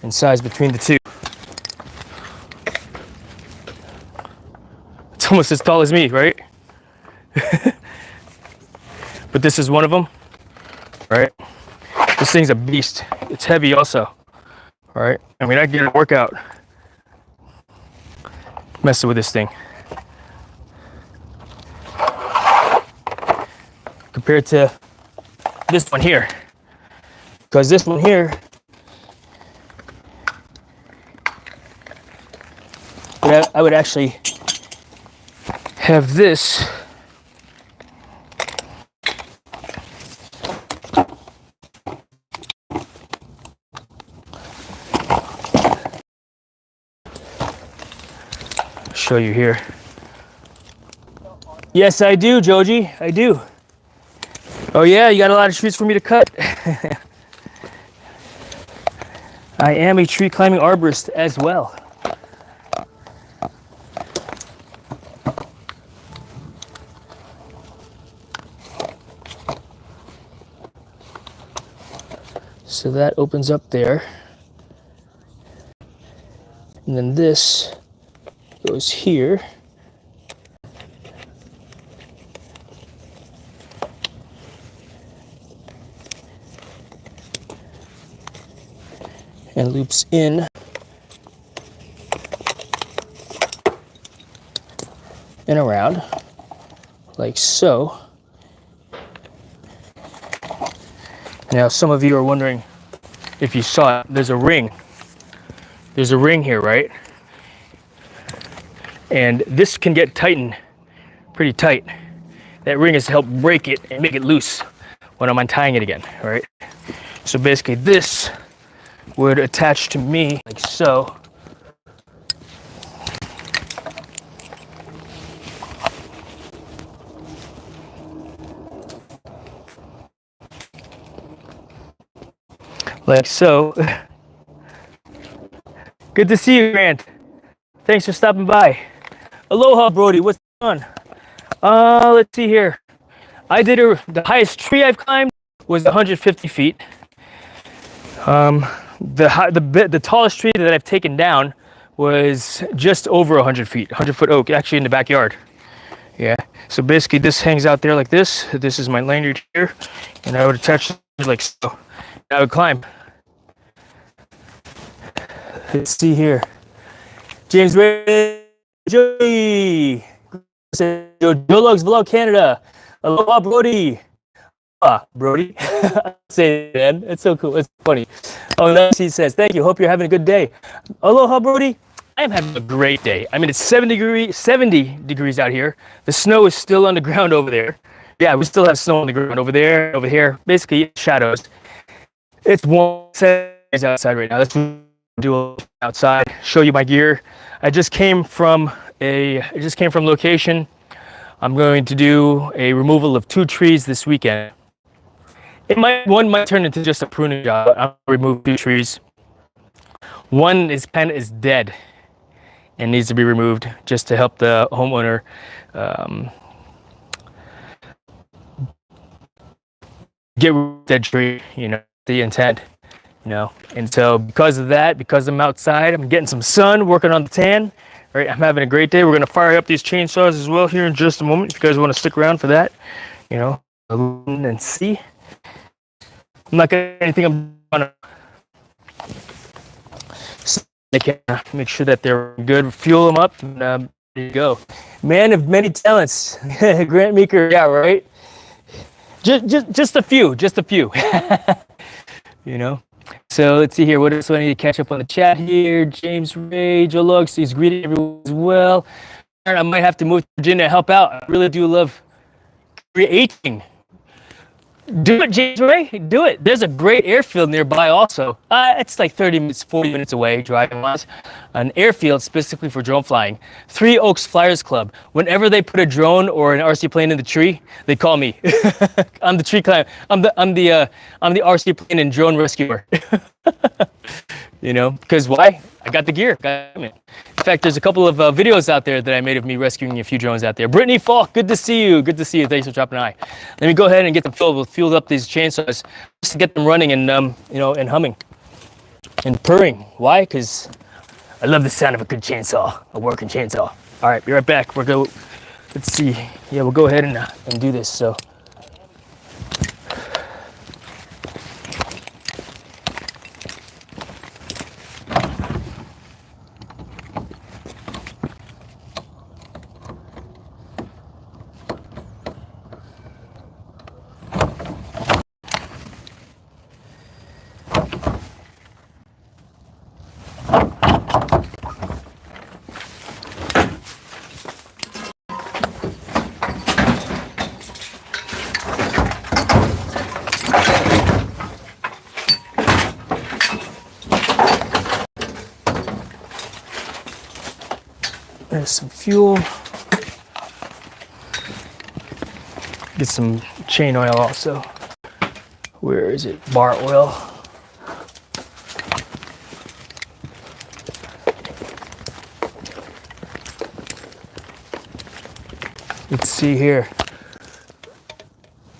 in size between the two. It's almost as tall as me, right? But this is one of them, right? This thing's a beast. It's heavy also, all right? I mean, I get a workout messing with this thing. Compared to this one here. Because this one here, I would actually have this show you here. Yes, I do, Joji. I do. Oh yeah, you got a lot of trees for me to cut. I am a tree climbing arborist as well. So that opens up there. And then this goes here. And loops in and around like so. Now some of you are wondering if you saw it, there's a ring. There's a ring here, right? And this can get tightened pretty tight. That ring is to help break it and make it loose when I'm untying it again, right? So basically this would attach to me like so. Like so. Good to see you, Grant. Thanks for stopping by. Aloha, Brody. What's going on? Let's see here. The highest tree I've climbed was 150 feet. The tallest tree that I've taken down was just over 100 feet, 100-foot oak, actually in the backyard. Yeah. So basically, this hangs out there like this. This is my lanyard here, and I would attach it like so. I would climb. Let's see here. James Ray, Joey, Jologs Vlog Canada. Aloha, Brody. Brody. Say it, man. It's so cool. It's funny. Oh, nice. He says, thank you. Hope you're having a good day. Aloha, Brody. I am having a great day. I mean, it's 70 degrees out here. The snow is still on the ground over there. Yeah, we still have snow on the ground over there, over here. Basically, shadows. It's warm outside right now. Let's do outside. Show you my gear. I just came from location. I'm going to do a removal of 2 trees this weekend. One might turn into just a pruning job. I'll remove 2 trees. One is dead and needs to be removed just to help the homeowner get rid of that tree, the intent, And so because of that, because I'm outside, I'm getting some sun, working on the tan, right? I'm having a great day. We're gonna fire up these chainsaws as well here in just a moment. If you guys want to stick around for that, and see. I'm not gonna do anything. I'm gonna make sure that they're good, fuel them up, and there you go. Man of many talents, Grant Meeker. Yeah, right. Just a few. So let's see here. What else do I need to catch up on the chat here? James Ray, Joe Lux, he's greeting everyone as well. I might have to move to Virginia to help out. I really do love creating. Do it, James Ray. Do it. There's a great airfield nearby also. It's like 30 minutes, 40 minutes away driving-wise. An airfield specifically for drone flying. 3 Oaks Flyers Club. Whenever they put a drone or an RC plane in the tree, they call me. I'm the tree climber. I'm the RC plane and drone rescuer. Because why? I got the gear. In fact, there's a couple of videos out there that I made of me rescuing a few drones out there. Brittany Falk, good to see you. Good to see you. Thanks for dropping by. Let me go ahead and get them fueled up these chainsaws just to get them running and and humming and purring. Why? Because I love the sound of a good chainsaw, a working chainsaw. All right, be right back. Let's see. Yeah, we'll go ahead and do this. So. There's some fuel. Get some chain oil also. Where is it? Bar oil. Let's see here.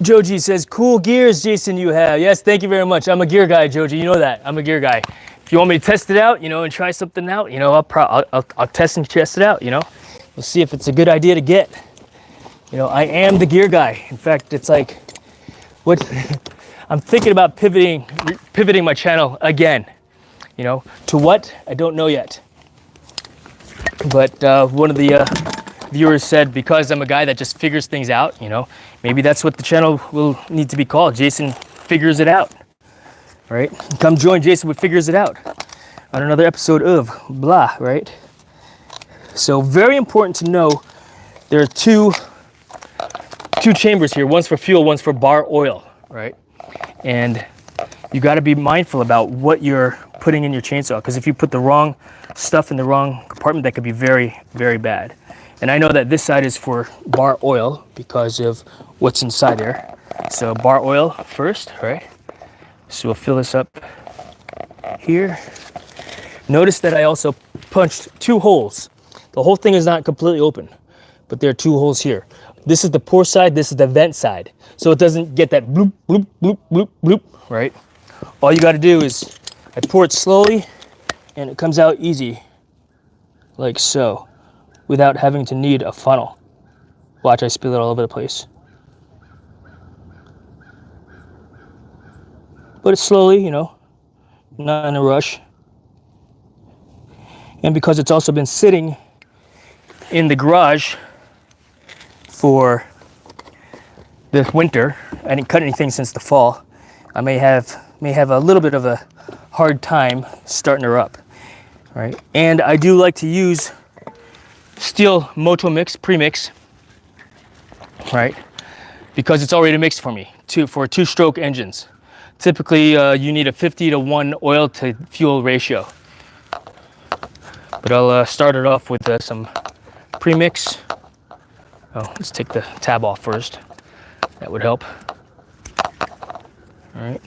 Joji says, cool gears, Jason, you have. Yes, thank you very much. I'm a gear guy, Joji. You know that. I'm a gear guy. If you want me to test it out, and try something out, I'll test and test it out, We'll see if it's a good idea to get. I am the gear guy. In fact, it's like, I'm thinking about pivoting my channel again. To what? I don't know yet. But one of the viewers said, because I'm a guy that just figures things out, maybe that's what the channel will need to be called. Jason Figures It Out. Right? Come join Jason with Figures It Out on another episode of blah, right? So very important to know there are two chambers here. One's for fuel, one's for bar oil, right? And you got to be mindful about what you're putting in your chainsaw, because if you put the wrong stuff in the wrong compartment, that could be very, very bad. And I know that this side is for bar oil because of what's inside there. So bar oil first, right? So we'll fill this up here. Notice that I also punched 2 holes. The whole thing is not completely open, but there are 2 holes here. This is the pour side, this is the vent side. So it doesn't get that bloop, bloop, bloop, bloop, bloop, right? All you gotta do is, I pour it slowly and it comes out easy, like so, without having to need a funnel. Watch, I spill it all over the place. But it's slowly, not in a rush. And because it's also been sitting in the garage for this winter, I didn't cut anything since the fall, I may have a little bit of a hard time starting her up, right? And I do like to use steel Moto Mix premix, right? Because it's already mixed for me for 2-stroke engines. Typically, you need a 50-to-1 oil to fuel ratio. But I'll start it off with some premix. Oh, let's take the tab off first. That would help. All right.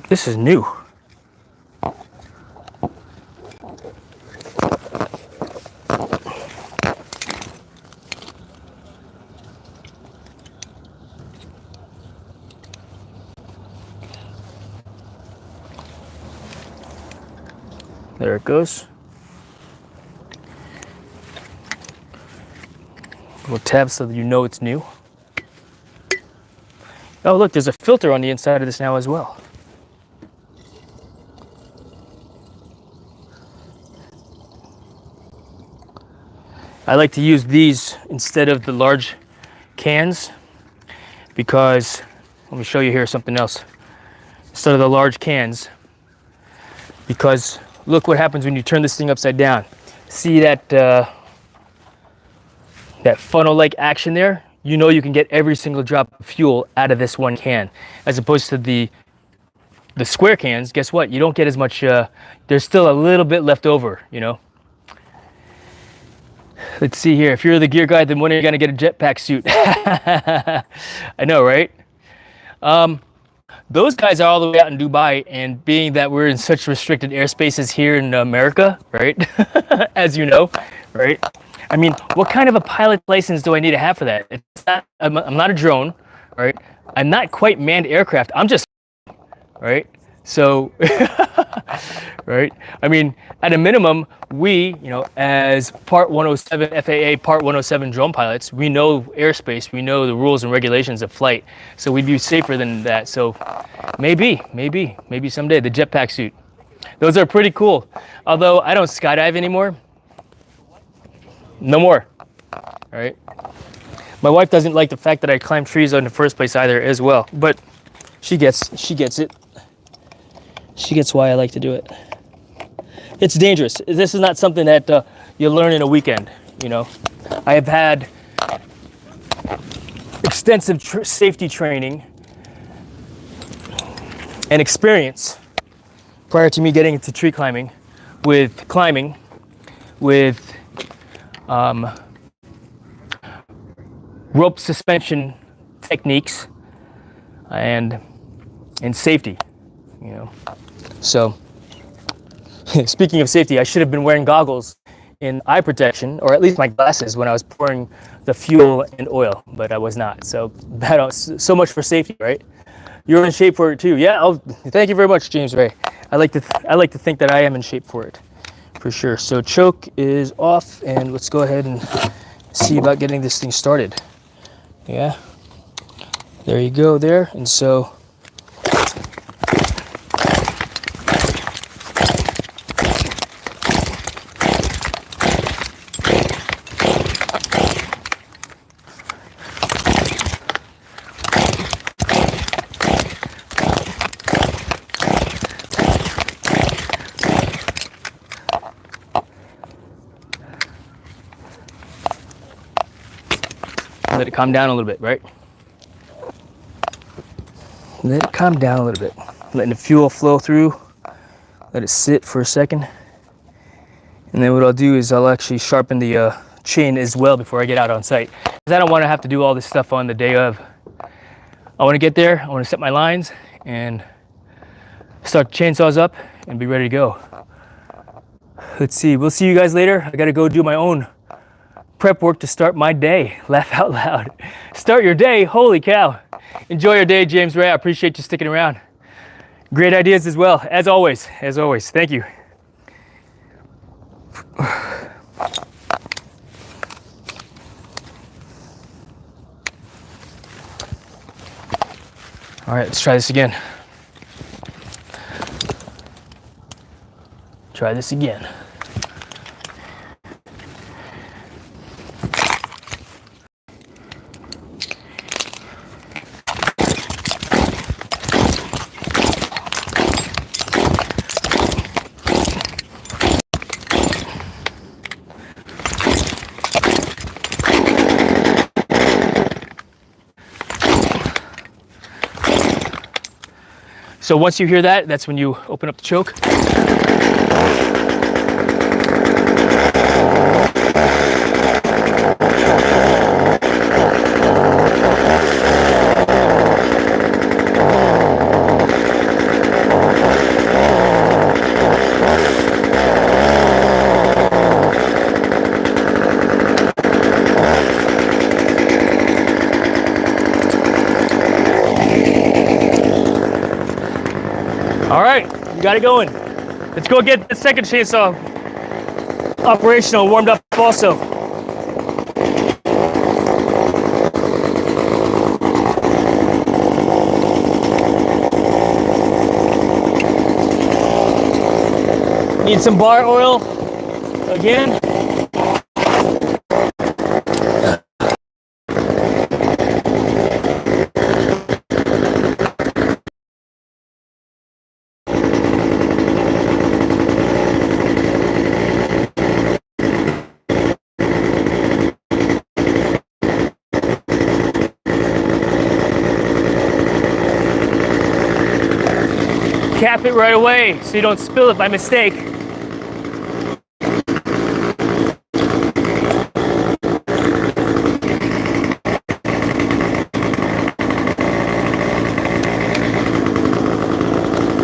This is new. There it goes. Little tab so that you know it's new. Oh, look, there's a filter on the inside of this now as well. I like to use these instead of the large cans because, let me show you here something else. Instead of the large cans, because look what happens when you turn this thing upside down. See that that funnel-like action there? You can get every single drop of fuel out of this one can, as opposed to the square cans. Guess what? You don't get as much. There's still a little bit left over, Let's see here. If you're the gear guy, then when are you going to get a jetpack suit? I know, right? Those guys are all the way out in Dubai, and being that we're in such restricted airspaces here in America, right? As you know, right? I mean, what kind of a pilot license do I need to have for that? I'm not a drone, right? I'm not quite manned aircraft. I'm just, right? So, right? I mean, at a minimum, we, as Part 107 FAA, Part 107 drone pilots, we know airspace, we know the rules and regulations of flight. So we'd be safer than that. So maybe someday the jetpack suit. Those are pretty cool. Although I don't skydive anymore. No more, right? My wife doesn't like the fact that I climb trees in the first place either as well, but she gets it. She gets why I like to do it. it's dangerous. This is not something that you learn in a weekend, you know. I have had extensive safety training and experience prior to me getting into tree climbing with rope suspension techniques and safety, you know. So speaking of safety, I should have been wearing goggles in eye protection, or at least my glasses, when I was pouring the fuel and oil, but I was not. So so much for safety, right? You're in shape for it too. Yeah, thank you very much, James Ray. I like to think that I am in shape for it, for sure. So choke is off, and let's go ahead and see about getting this thing started. Yeah, there you go there. And so let it calm down a little bit, right? Let it calm down a little bit. Letting the fuel flow through. Let it sit for a second. And then what I'll do is I'll actually sharpen the chain as well before I get out on site. Because I don't want to have to do all this stuff on the day of. I want to get there, I want to set my lines, and start the chainsaws up and be ready to go. Let's see, we'll see you guys later. I got to go do my own prep work to start my day. Laugh out loud. Start your day, holy cow. Enjoy your day, James Ray. I appreciate you sticking around. Great ideas as well, as always. Thank you. All right, let's try this again. Try this again. So once you hear that, that's when you open up the choke. All right, you got it going. Let's go get the second chainsaw operational, warmed up also. Need some bar oil again. Cap it right away so you don't spill it by mistake.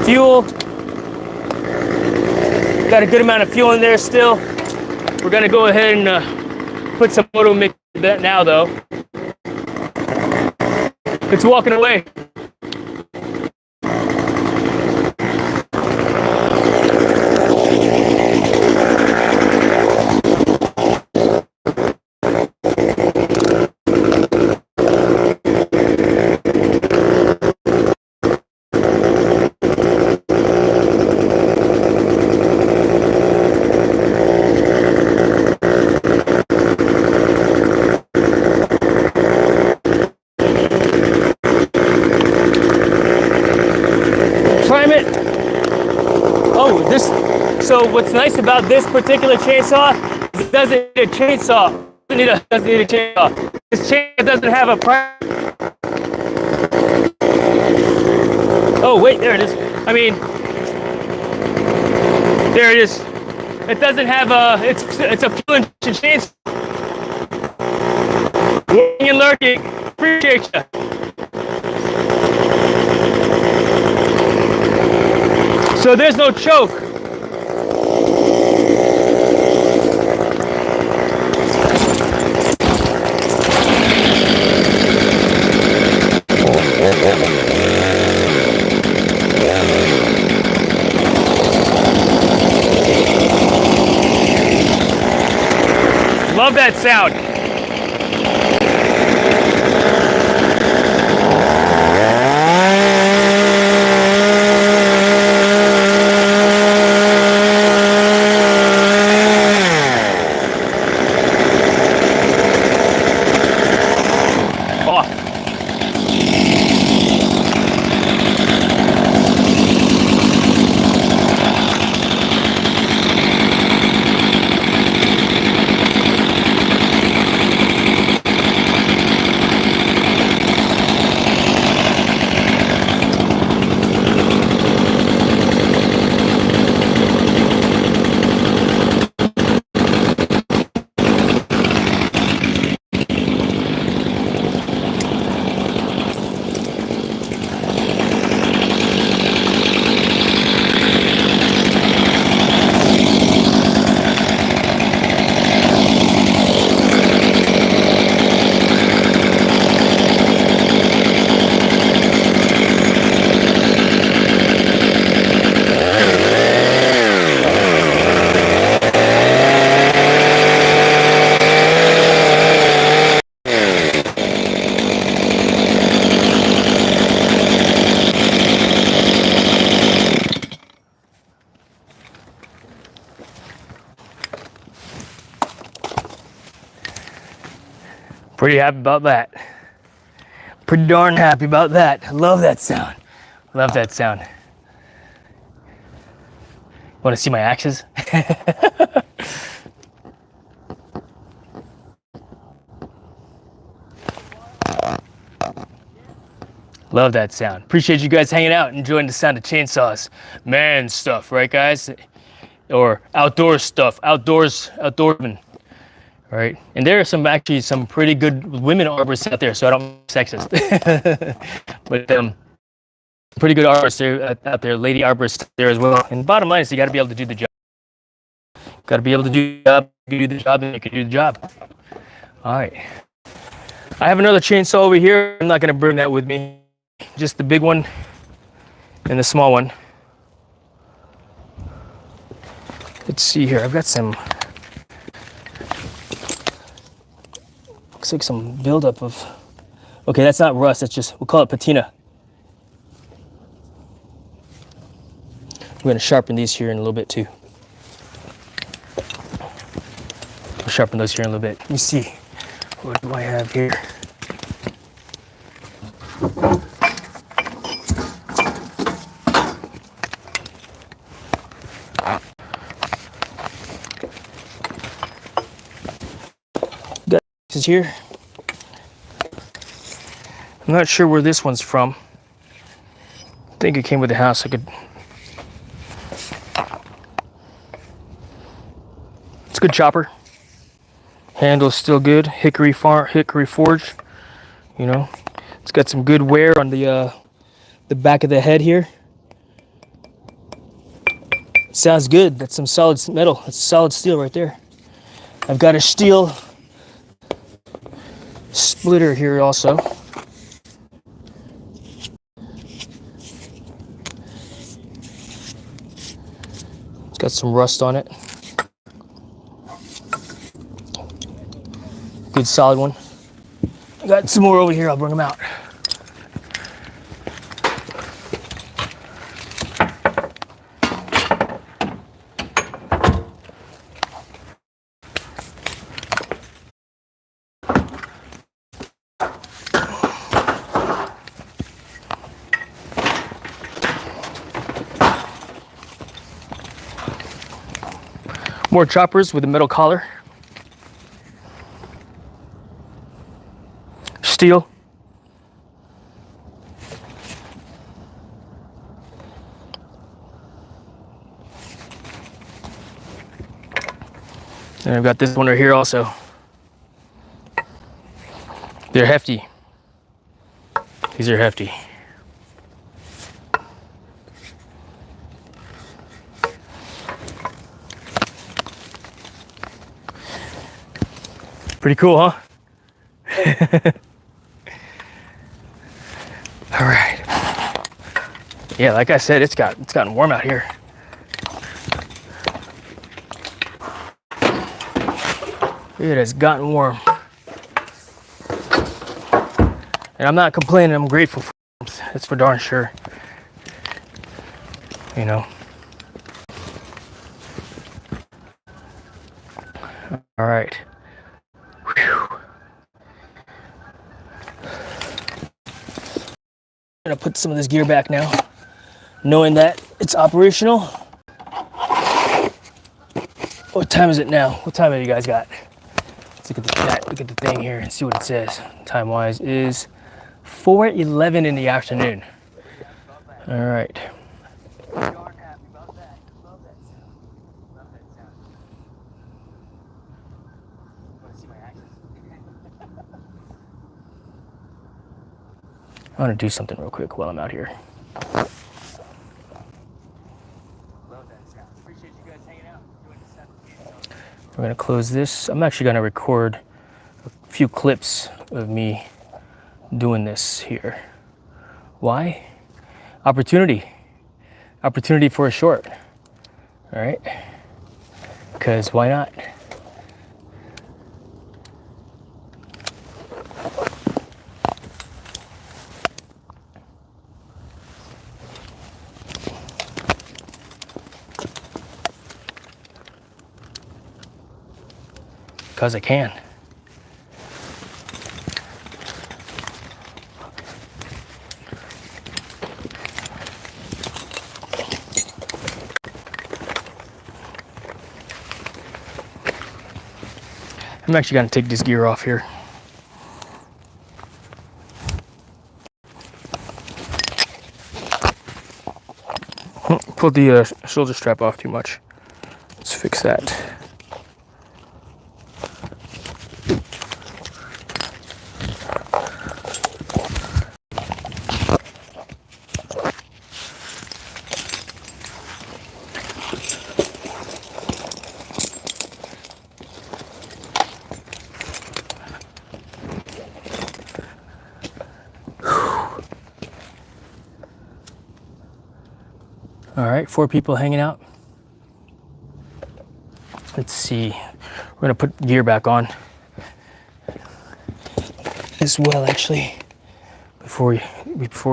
Fuel. Got a good amount of fuel in there still. We're gonna go ahead and put some moto mix in that now though. It's walking away. So what's nice about this particular chainsaw is it doesn't need a chainsaw. It doesn't need a chainsaw. This chainsaw doesn't have a price. Oh wait, there it is. I mean, there it is. It doesn't have a. It's a fuel injection chainsaw. Working and lurking. Appreciate you. So there's no choke. Love that sound. Pretty happy about that. Pretty darn happy about that. I love that sound. Love that sound. Want to see my axes? Love that sound. Appreciate you guys hanging out, enjoying the sound of chainsaws. Man stuff, right guys? Or outdoor stuff, outdoorsman. Right, and there are some pretty good women arborists out there, so I don't sexist. But pretty good arborists there, out there, lady arborists there as well. And bottom line is you got to be able to do the job. Got to be able to do the job. You do the job, and you can do the job. All right. I have another chainsaw over here. I'm not going to bring that with me. Just the big one and the small one. Let's see here. I've got some. Looks like some buildup of. Okay, that's not rust. That's just, we'll call it patina. I'm going to sharpen these here in a little bit too. I'll sharpen those here in a little bit. Let me see. What do I have here? Got this here. I'm not sure where this one's from. I think it came with the house. It's a good chopper. Handle's still good. Hickory forge. You know, it's got some good wear on the back of the head here. Sounds good. That's some solid metal. That's solid steel right there. I've got a steel splitter here also. It's got some rust on it. Good solid one. I got some more over here. I'll bring them out. More choppers with a metal collar. Steel. And I've got this one right here also. They're hefty. These are hefty. Pretty cool, huh? All right. Yeah, like I said, it's gotten warm out here. It has gotten warm. And I'm not complaining, I'm grateful for it. That's for darn sure. You know. All right. Whew. I'm gonna put some of this gear back now, knowing that it's operational. What time is it now? What time have you guys got? Let's look at the thing here and see what it says. Time-wise is 4:11 in the afternoon. All right. I want to do something real quick while I'm out here. We're gonna close this. I'm actually gonna record a few clips of me doing this here. Why? Opportunity. Opportunity for a short. All right? Because why not? Because I can. I'm actually going to take this gear off here. Pulled the shoulder strap off too much. Let's fix that. All right, 4 people hanging out. Let's see. We're gonna put gear back on as well, actually, before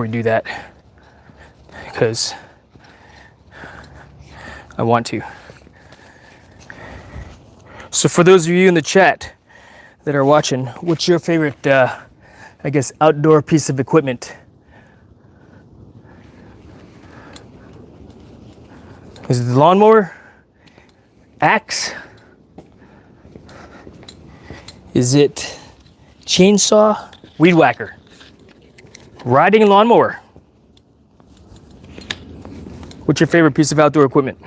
we do that, because I want to. So for those of you in the chat that are watching, what's your favorite, I guess, outdoor piece of equipment? Is it the lawnmower? Axe? Is it chainsaw? Weed whacker? Riding lawnmower? What's your favorite piece of outdoor equipment?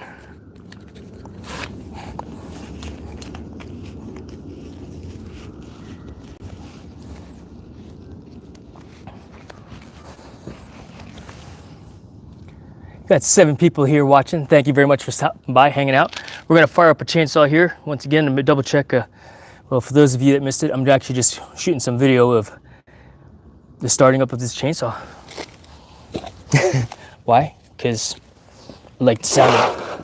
Got 7 people here watching. Thank you very much for stopping by, hanging out. We're gonna fire up a chainsaw here. Once again, I'm gonna double check. Well, for those of you that missed it, I'm actually just shooting some video of the starting up of this chainsaw. Why? Because I like the sound of it.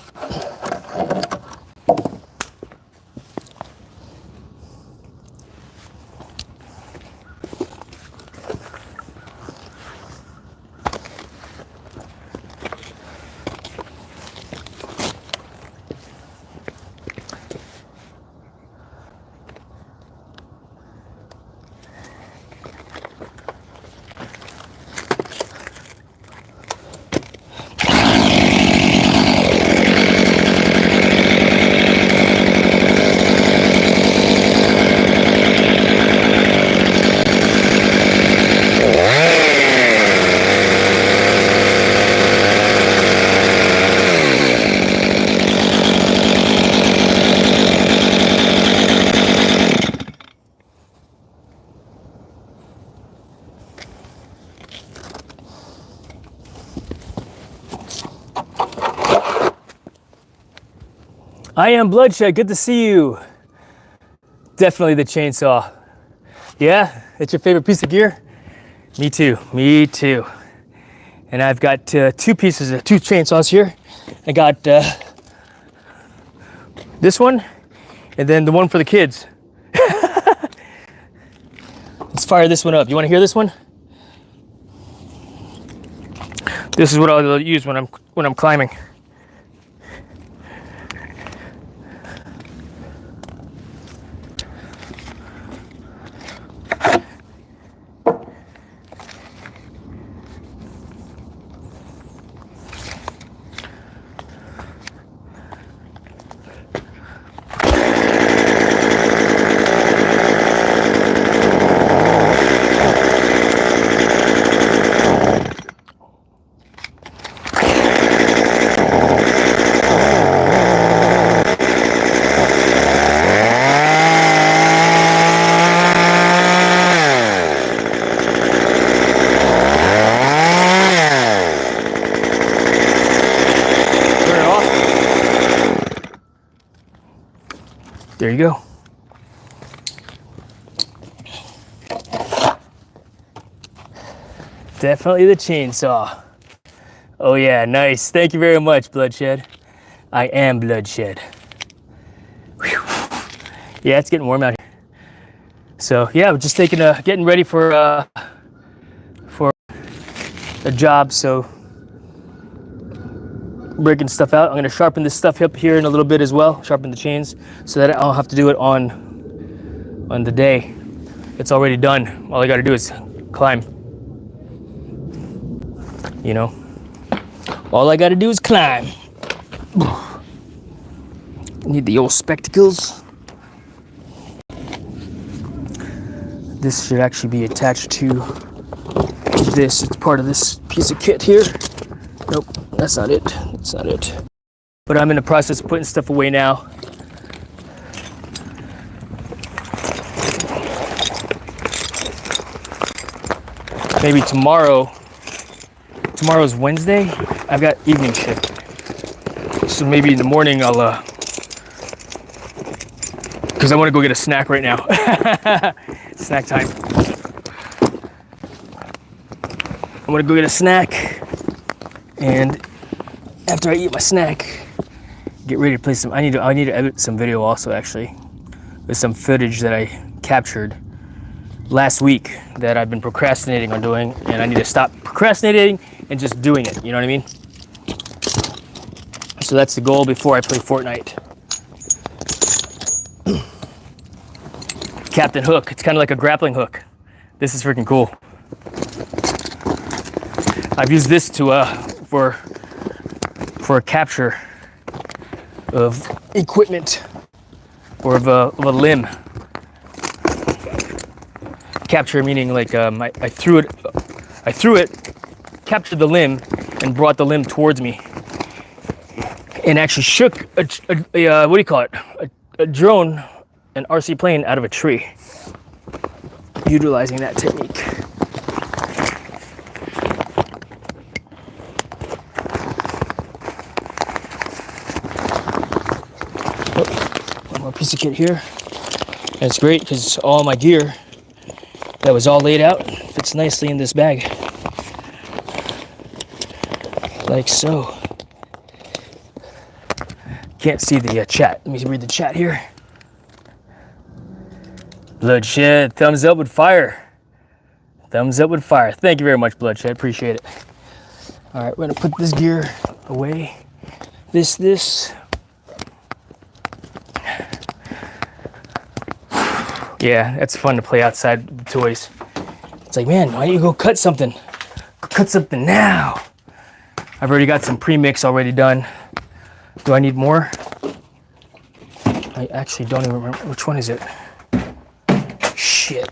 I am Bloodshed. Good to see you. Definitely the chainsaw. Yeah, it's your favorite piece of gear? Me too. Me too. And I've got two chainsaws here. I got this one, and then the one for the kids. Let's fire this one up. You want to hear this one? This is what I'll use when I'm climbing. There you go. Definitely the chainsaw. Oh yeah, nice. Thank you very much, Bloodshed. I am Bloodshed. Whew. Yeah, it's getting warm out here. So yeah, we're just getting ready for a job. So breaking stuff out. I'm gonna sharpen this stuff up here in a little bit as well. Sharpen the chains so that I'll have to do it on the day. It's already done. All I gotta do is climb. You know, all I gotta do is climb. Need the old spectacles. This should actually be attached to this. It's part of this piece of kit here. Nope, that's not it. That's not it. But I'm in the process of putting stuff away now. Maybe tomorrow. Tomorrow's Wednesday. I've got evening shift. So maybe in the morning I'll because I want to go get a snack right now. Snack time. I'm gonna go get a snack, and after I eat my snack, get ready to play some. I need to edit some video also, actually, with some footage that I captured last week that I've been procrastinating on doing, and I need to stop procrastinating and just doing it. You know what I mean? So that's the goal before I play Fortnite. Captain Hook. It's kind of like a grappling hook. This is freaking cool. I've used this to for a capture of equipment or of a limb. Capture meaning like I threw it, captured the limb, and brought the limb towards me, and actually shook what do you call it? A drone, an RC plane out of a tree. Utilizing that technique. One more piece of kit here. And it's great because all my gear that was all laid out fits nicely in this bag. Like so. Can't see the chat. Let me read the chat here. Bloodshed, thumbs up with fire. Thumbs up with fire. Thank you very much, Bloodshed. Appreciate it. All right, we're gonna put this gear away. This. Yeah, it's fun to play outside with toys. It's like, man, why don't you go cut something? Go cut something now. I've already got some pre-mix already done. Do I need more? I actually don't even remember. Which one is it? Shit.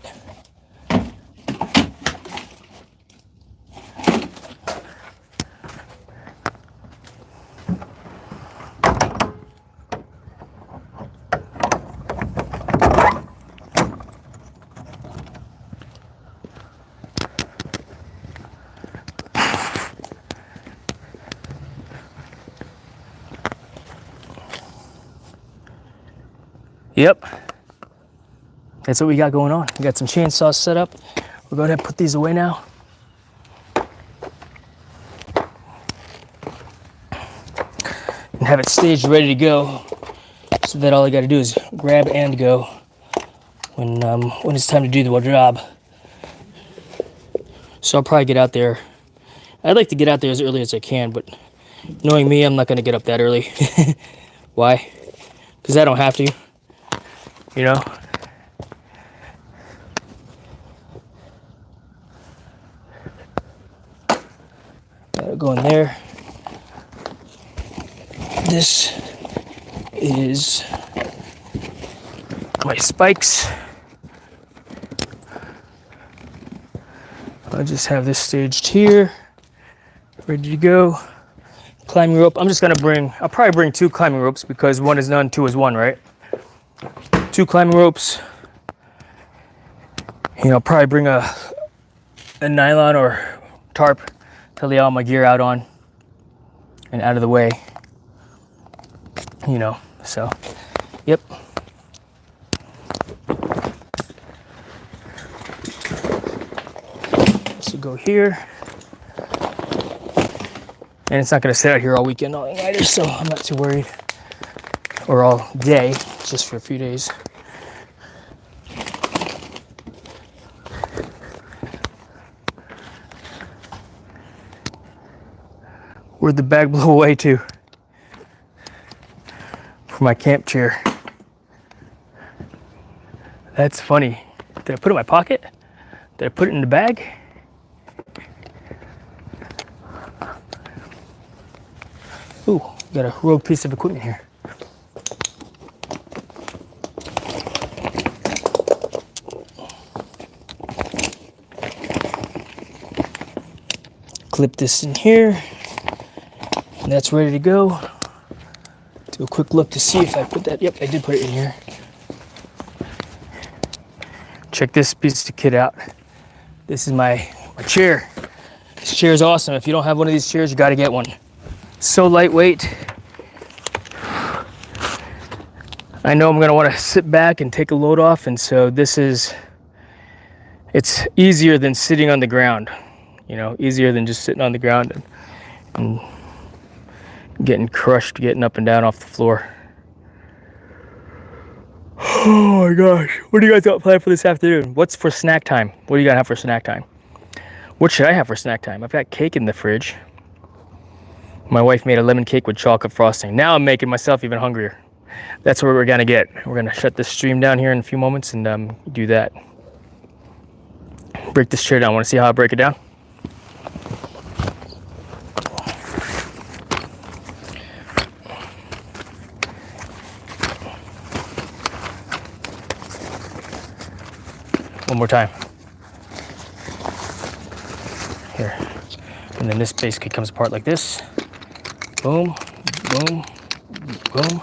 Yep. That's what we got going on. We got some chainsaws set up. We're going to put these away now. And have it staged ready to go, so that all I got to do is grab and go when it's time to do the job. So I'll probably get out there. I'd like to get out there as early as I can, but knowing me, I'm not going to get up that early. Why? Because I don't have to, you know? Gotta go in there. This is my spikes. I'll just have this staged here, ready to go. Climbing rope, I'm just gonna I'll probably bring 2 climbing ropes because 1 is none, 2 is 1, right? 2 climbing ropes. You know, probably bring a nylon or tarp to lay all my gear out on and out of the way. You know, so, yep. This will go here. And it's not going to sit out here all weekend long either, so I'm not too worried. Or all day, just for a few days. Where'd the bag blow away to? For my camp chair. That's funny. Did I put it in my pocket? Did I put it in the bag? Ooh, got a rogue piece of equipment here. Clip this in here, and that's ready to go. Do a quick look to see if I put that. Yep, I did put it in here. Check this piece of kit out. This is my chair. This chair is awesome. If you don't have one of these chairs, you got to get one. So lightweight. I know I'm going to want to sit back and take a load off, and so it's easier than sitting on the ground. You know, easier than just sitting on the ground and getting crushed, getting up and down off the floor. Oh my gosh. What do you guys got planned for this afternoon? What's for snack time? What do you got to have for snack time? What should I have for snack time? I've got cake in the fridge. My wife made a lemon cake with chocolate frosting. Now I'm making myself even hungrier. That's what we're gonna get. We're gonna shut this stream down here in a few moments and do that. Break this chair down. Want to see how I break it down? One more time. Here. And then this basically comes apart like this. Boom, boom, boom.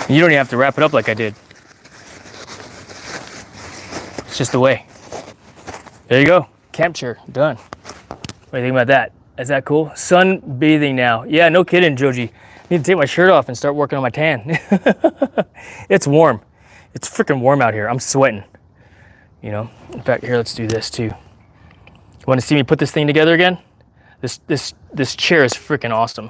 You don't even have to wrap it up like I did. It's just the way. There you go. Camp chair, done. What do you think about that? Is that cool? Sunbathing now. Yeah, no kidding, Joji. I need to take my shirt off and start working on my tan. It's warm. It's freaking warm out here. I'm sweating. You know? In fact, here, let's do this too. You want to see me put this thing together again? This chair is freaking awesome.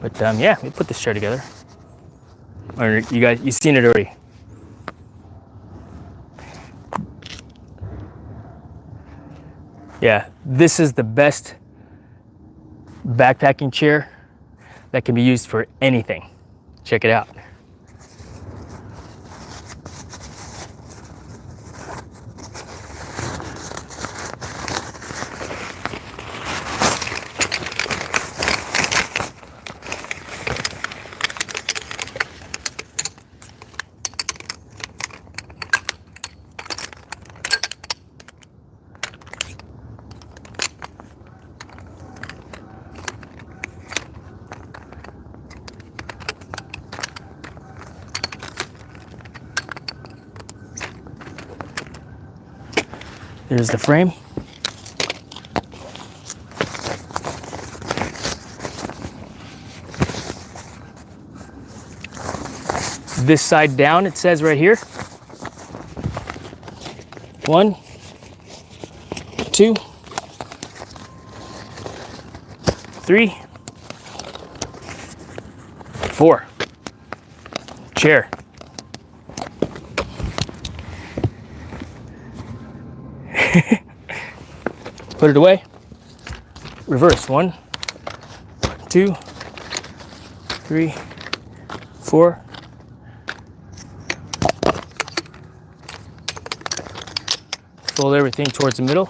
But yeah, we put this chair together. Or you've seen it already. Yeah, this is the best backpacking chair that can be used for anything. Check it out. There's the frame. This side down, it says right here. 1, 2, 3, 4. Chair. Put it away. Reverse. 1, 2, 3, 4. Fold everything towards the middle.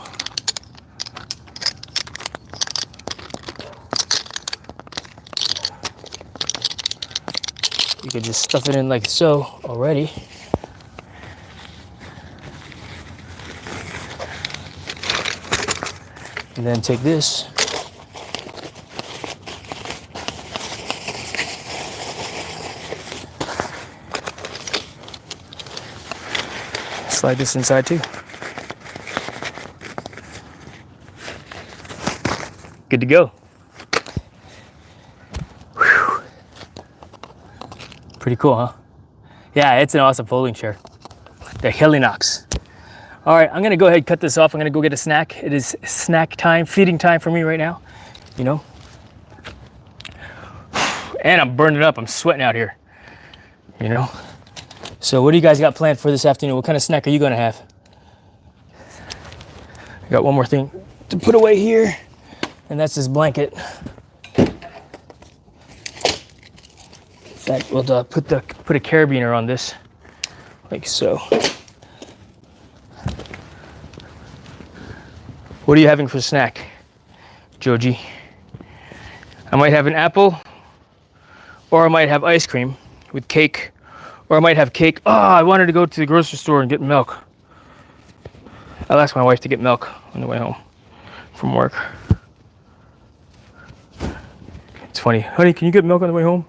You could just stuff it in like so already. And then take this. Slide this inside too. Good to go. Whew. Pretty cool, huh? Yeah, it's an awesome folding chair. The Helinox. All right, I'm gonna go ahead and cut this off. I'm gonna go get a snack. It is snack time, feeding time for me right now, you know? And I'm burning up, I'm sweating out here, you know? So what do you guys got planned for this afternoon? What kind of snack are you gonna have? I got one more thing to put away here, and that's this blanket. That will put a carabiner on this, like so. What are you having for snack, Joji? I might have an apple, or I might have ice cream with cake, or I might have cake. Oh, I wanted to go to the grocery store and get milk. I'll ask my wife to get milk on the way home from work. It's funny. Honey, can you get milk on the way home?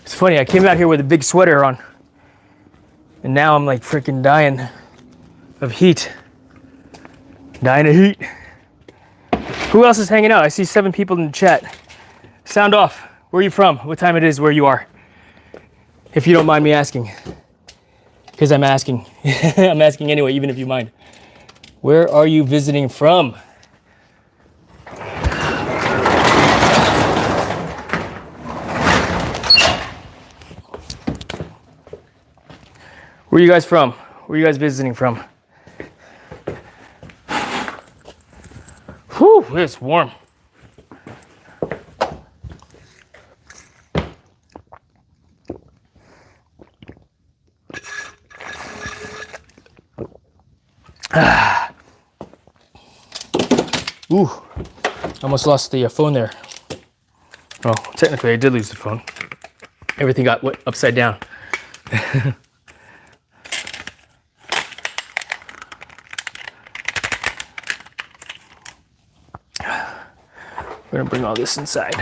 It's funny, I came out here with a big sweater on, and now I'm like freaking dying of heat. Dying of heat. Who else is hanging out? I see 7 people in the chat. Sound off. Where are you from? What time it is where you are? If you don't mind me asking. Because I'm asking. I'm asking anyway, even if you mind. Where are you visiting from? Where are you guys from? Where are you guys visiting from? Whew, it's warm. Ooh, almost lost the phone there. Well, technically I did lose the phone. Everything got upside down. We're gonna bring all this inside.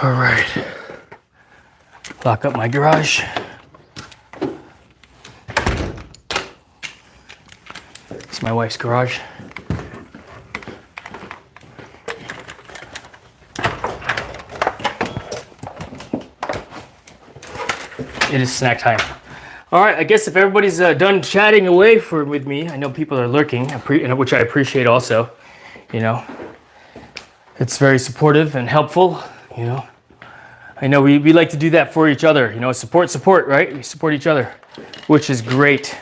All right, lock up my garage. It's my wife's garage. It is snack time. All right, I guess if everybody's done chatting away with me, I know people are lurking, which I appreciate also. You know, it's very supportive and helpful. You know, I know we like to do that for each other. You know, support, right? We support each other, which is great,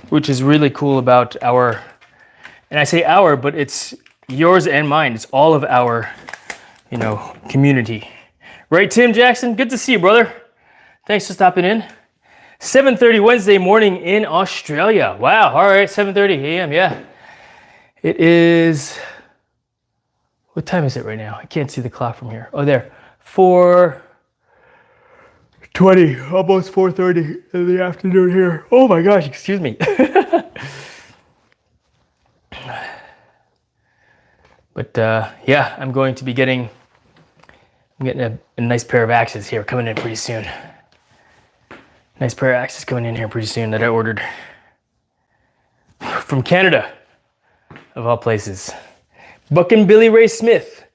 which is really cool about our, and I say our, but it's yours and mine. It's all of our, you know, community. Right, Tim Jackson? Good to see you, brother. Thanks for stopping in. 7:30 Wednesday morning in Australia. Wow, all right, 7:30 a.m., yeah. It is, what time is it right now? I can't see the clock from here. Oh, there, 4:20, almost 4:30 in the afternoon here. Oh my gosh, excuse me. But yeah, I'm getting a nice pair of axes here coming in pretty soon. Nice pair of axes coming in here pretty soon that I ordered from Canada, of all places. Buckin' Billy Ray Smith.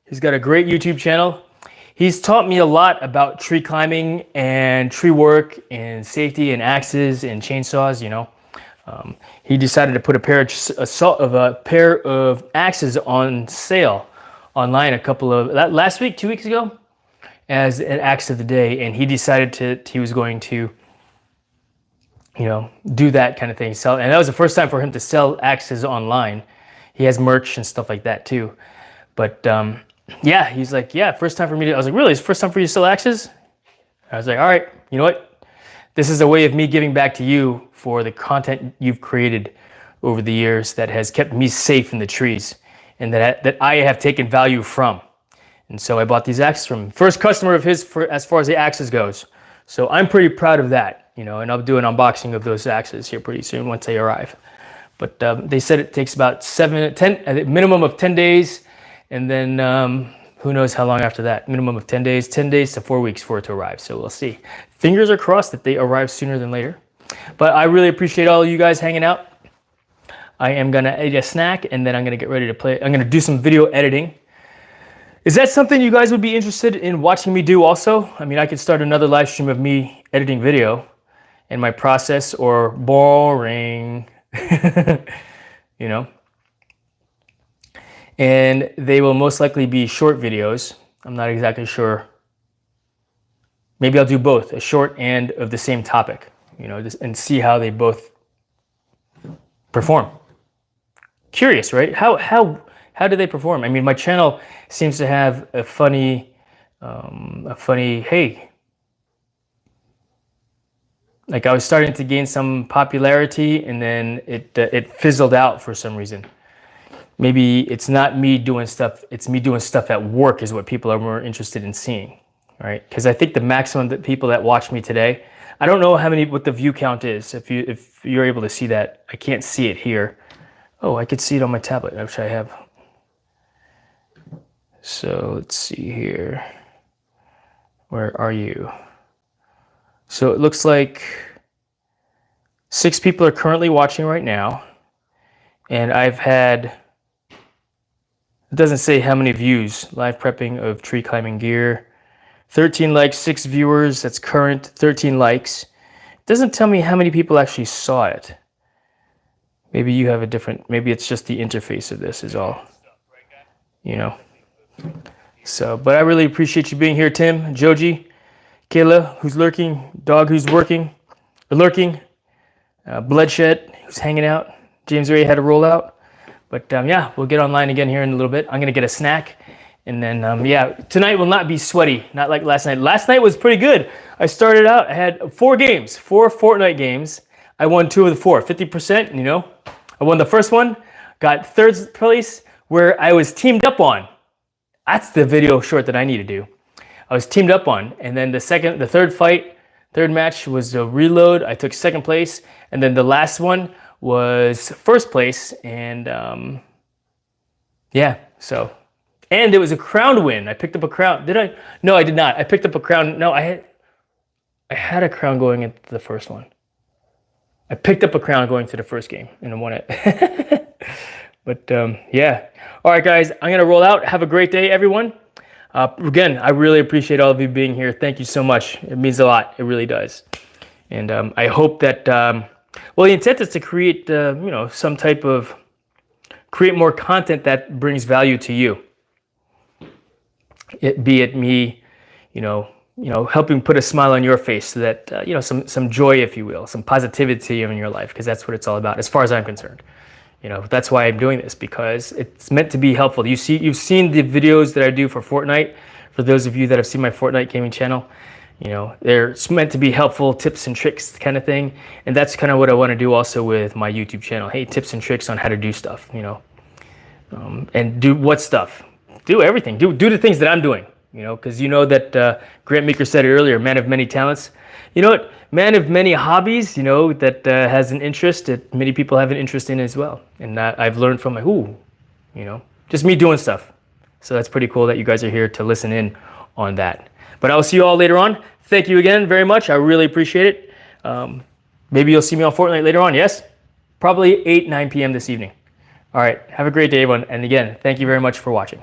He's got a great YouTube channel. He's taught me a lot about tree climbing and tree work and safety and axes and chainsaws, you know. He decided to put a pair of axes on sale online last week, 2 weeks ago, as an axe of the day, and he decided he was going to, you know, do that kind of thing. Sell, and that was the first time for him to sell axes online. He has merch and stuff like that too. But yeah, he's like, yeah, first time for me to. I was like, really? It's the first time for you to sell axes? I was like, all right, you know what? This is a way of me giving back to you for the content you've created over the years that has kept me safe in the trees, and that I have taken value from. And so I bought these axes from him. First customer of his as far as the axes goes. So I'm pretty proud of that, you know, and I'll do an unboxing of those axes here pretty soon once they arrive. But they said it takes about 10, a minimum of 10 days, and then who knows how long after that. Minimum of 10 days to 4 weeks for it to arrive. So we'll see. Fingers are crossed that they arrive sooner than later. But I really appreciate all of you guys hanging out. I am gonna eat a snack, and then I'm gonna get ready to play. I'm gonna do some video editing. Is that something you guys would be interested in watching me do also? I mean, I could start another live stream of me editing video and my process, or boring, you know? And they will most likely be short videos. I'm not exactly sure. Maybe I'll do both, a short and of the same topic, you know, and see how they both perform. Curious, right? How do they perform? I mean, my channel seems to have a funny, hey, like I was starting to gain some popularity, and then it fizzled out for some reason. Maybe it's not me doing stuff, it's me doing stuff at work is what people are more interested in seeing, right? Because I think the maximum that people that watch me today, I don't know what the view count is, if you're able to see that. I can't see it here. Oh, I could see it on my tablet, which I have. So let's see here. Where are you? So it looks like 6 people are currently watching right now. And I've had, it doesn't say how many views. Live prepping of tree climbing gear. 13 likes, 6 viewers, that's current, 13 likes. It doesn't tell me how many people actually saw it. Maybe you have a different, maybe it's just the interface of this is all, you know. So, but I really appreciate you being here, Tim, Joji, Kayla, who's lurking, Dog, who's lurking, Bloodshed, who's hanging out. James Ray had to roll out. But yeah, we'll get online again here in a little bit. I'm going to get a snack. And then, yeah, tonight will not be sweaty, not like last night. Last night was pretty good. I started out, I had 4 Fortnite games. I won 2 of the 4, 50%, you know. I won the first one, got 3rd place, where I was teamed up on. That's the video short that I need to do. I was teamed up on, and then the third match was a reload. I took 2nd place, and then the last one was 1st place, and yeah, so. And it was a crown win. I picked up a crown. Did I? No, I did not. I picked up a crown. No, I had a crown going into the first one. I picked up a crown going to the first game and I won it. But yeah. All right, guys, I'm going to roll out. Have a great day, everyone. Again, I really appreciate all of you being here. Thank you so much. It means a lot. It really does. And I hope that, well, the intent is to create, some type of, create more content that brings value to you. Be it me, helping put a smile on your face so that, some joy, if you will, some positivity in your life, because that's what it's all about, as far as I'm concerned. That's why I'm doing this, because it's meant to be helpful. You've seen the videos that I do for Fortnite. For those of you that have seen my Fortnite gaming channel, they're meant to be helpful tips and tricks kind of thing. And that's kind of what I want to do also with my YouTube channel. Hey, tips and tricks on how to do stuff, and do what stuff? Do everything. Do the things that I'm doing, because that Grant Meeker said it earlier, man of many talents. You know what? Man of many hobbies, that has an interest that many people have an interest in as well. And I've learned from just me doing stuff. So that's pretty cool that you guys are here to listen in on that. But I will see you all later on. Thank you again very much. I really appreciate it. Maybe you'll see me on Fortnite later on, yes? Probably 9 p.m. this evening. All right, have a great day, everyone. And again, thank you very much for watching.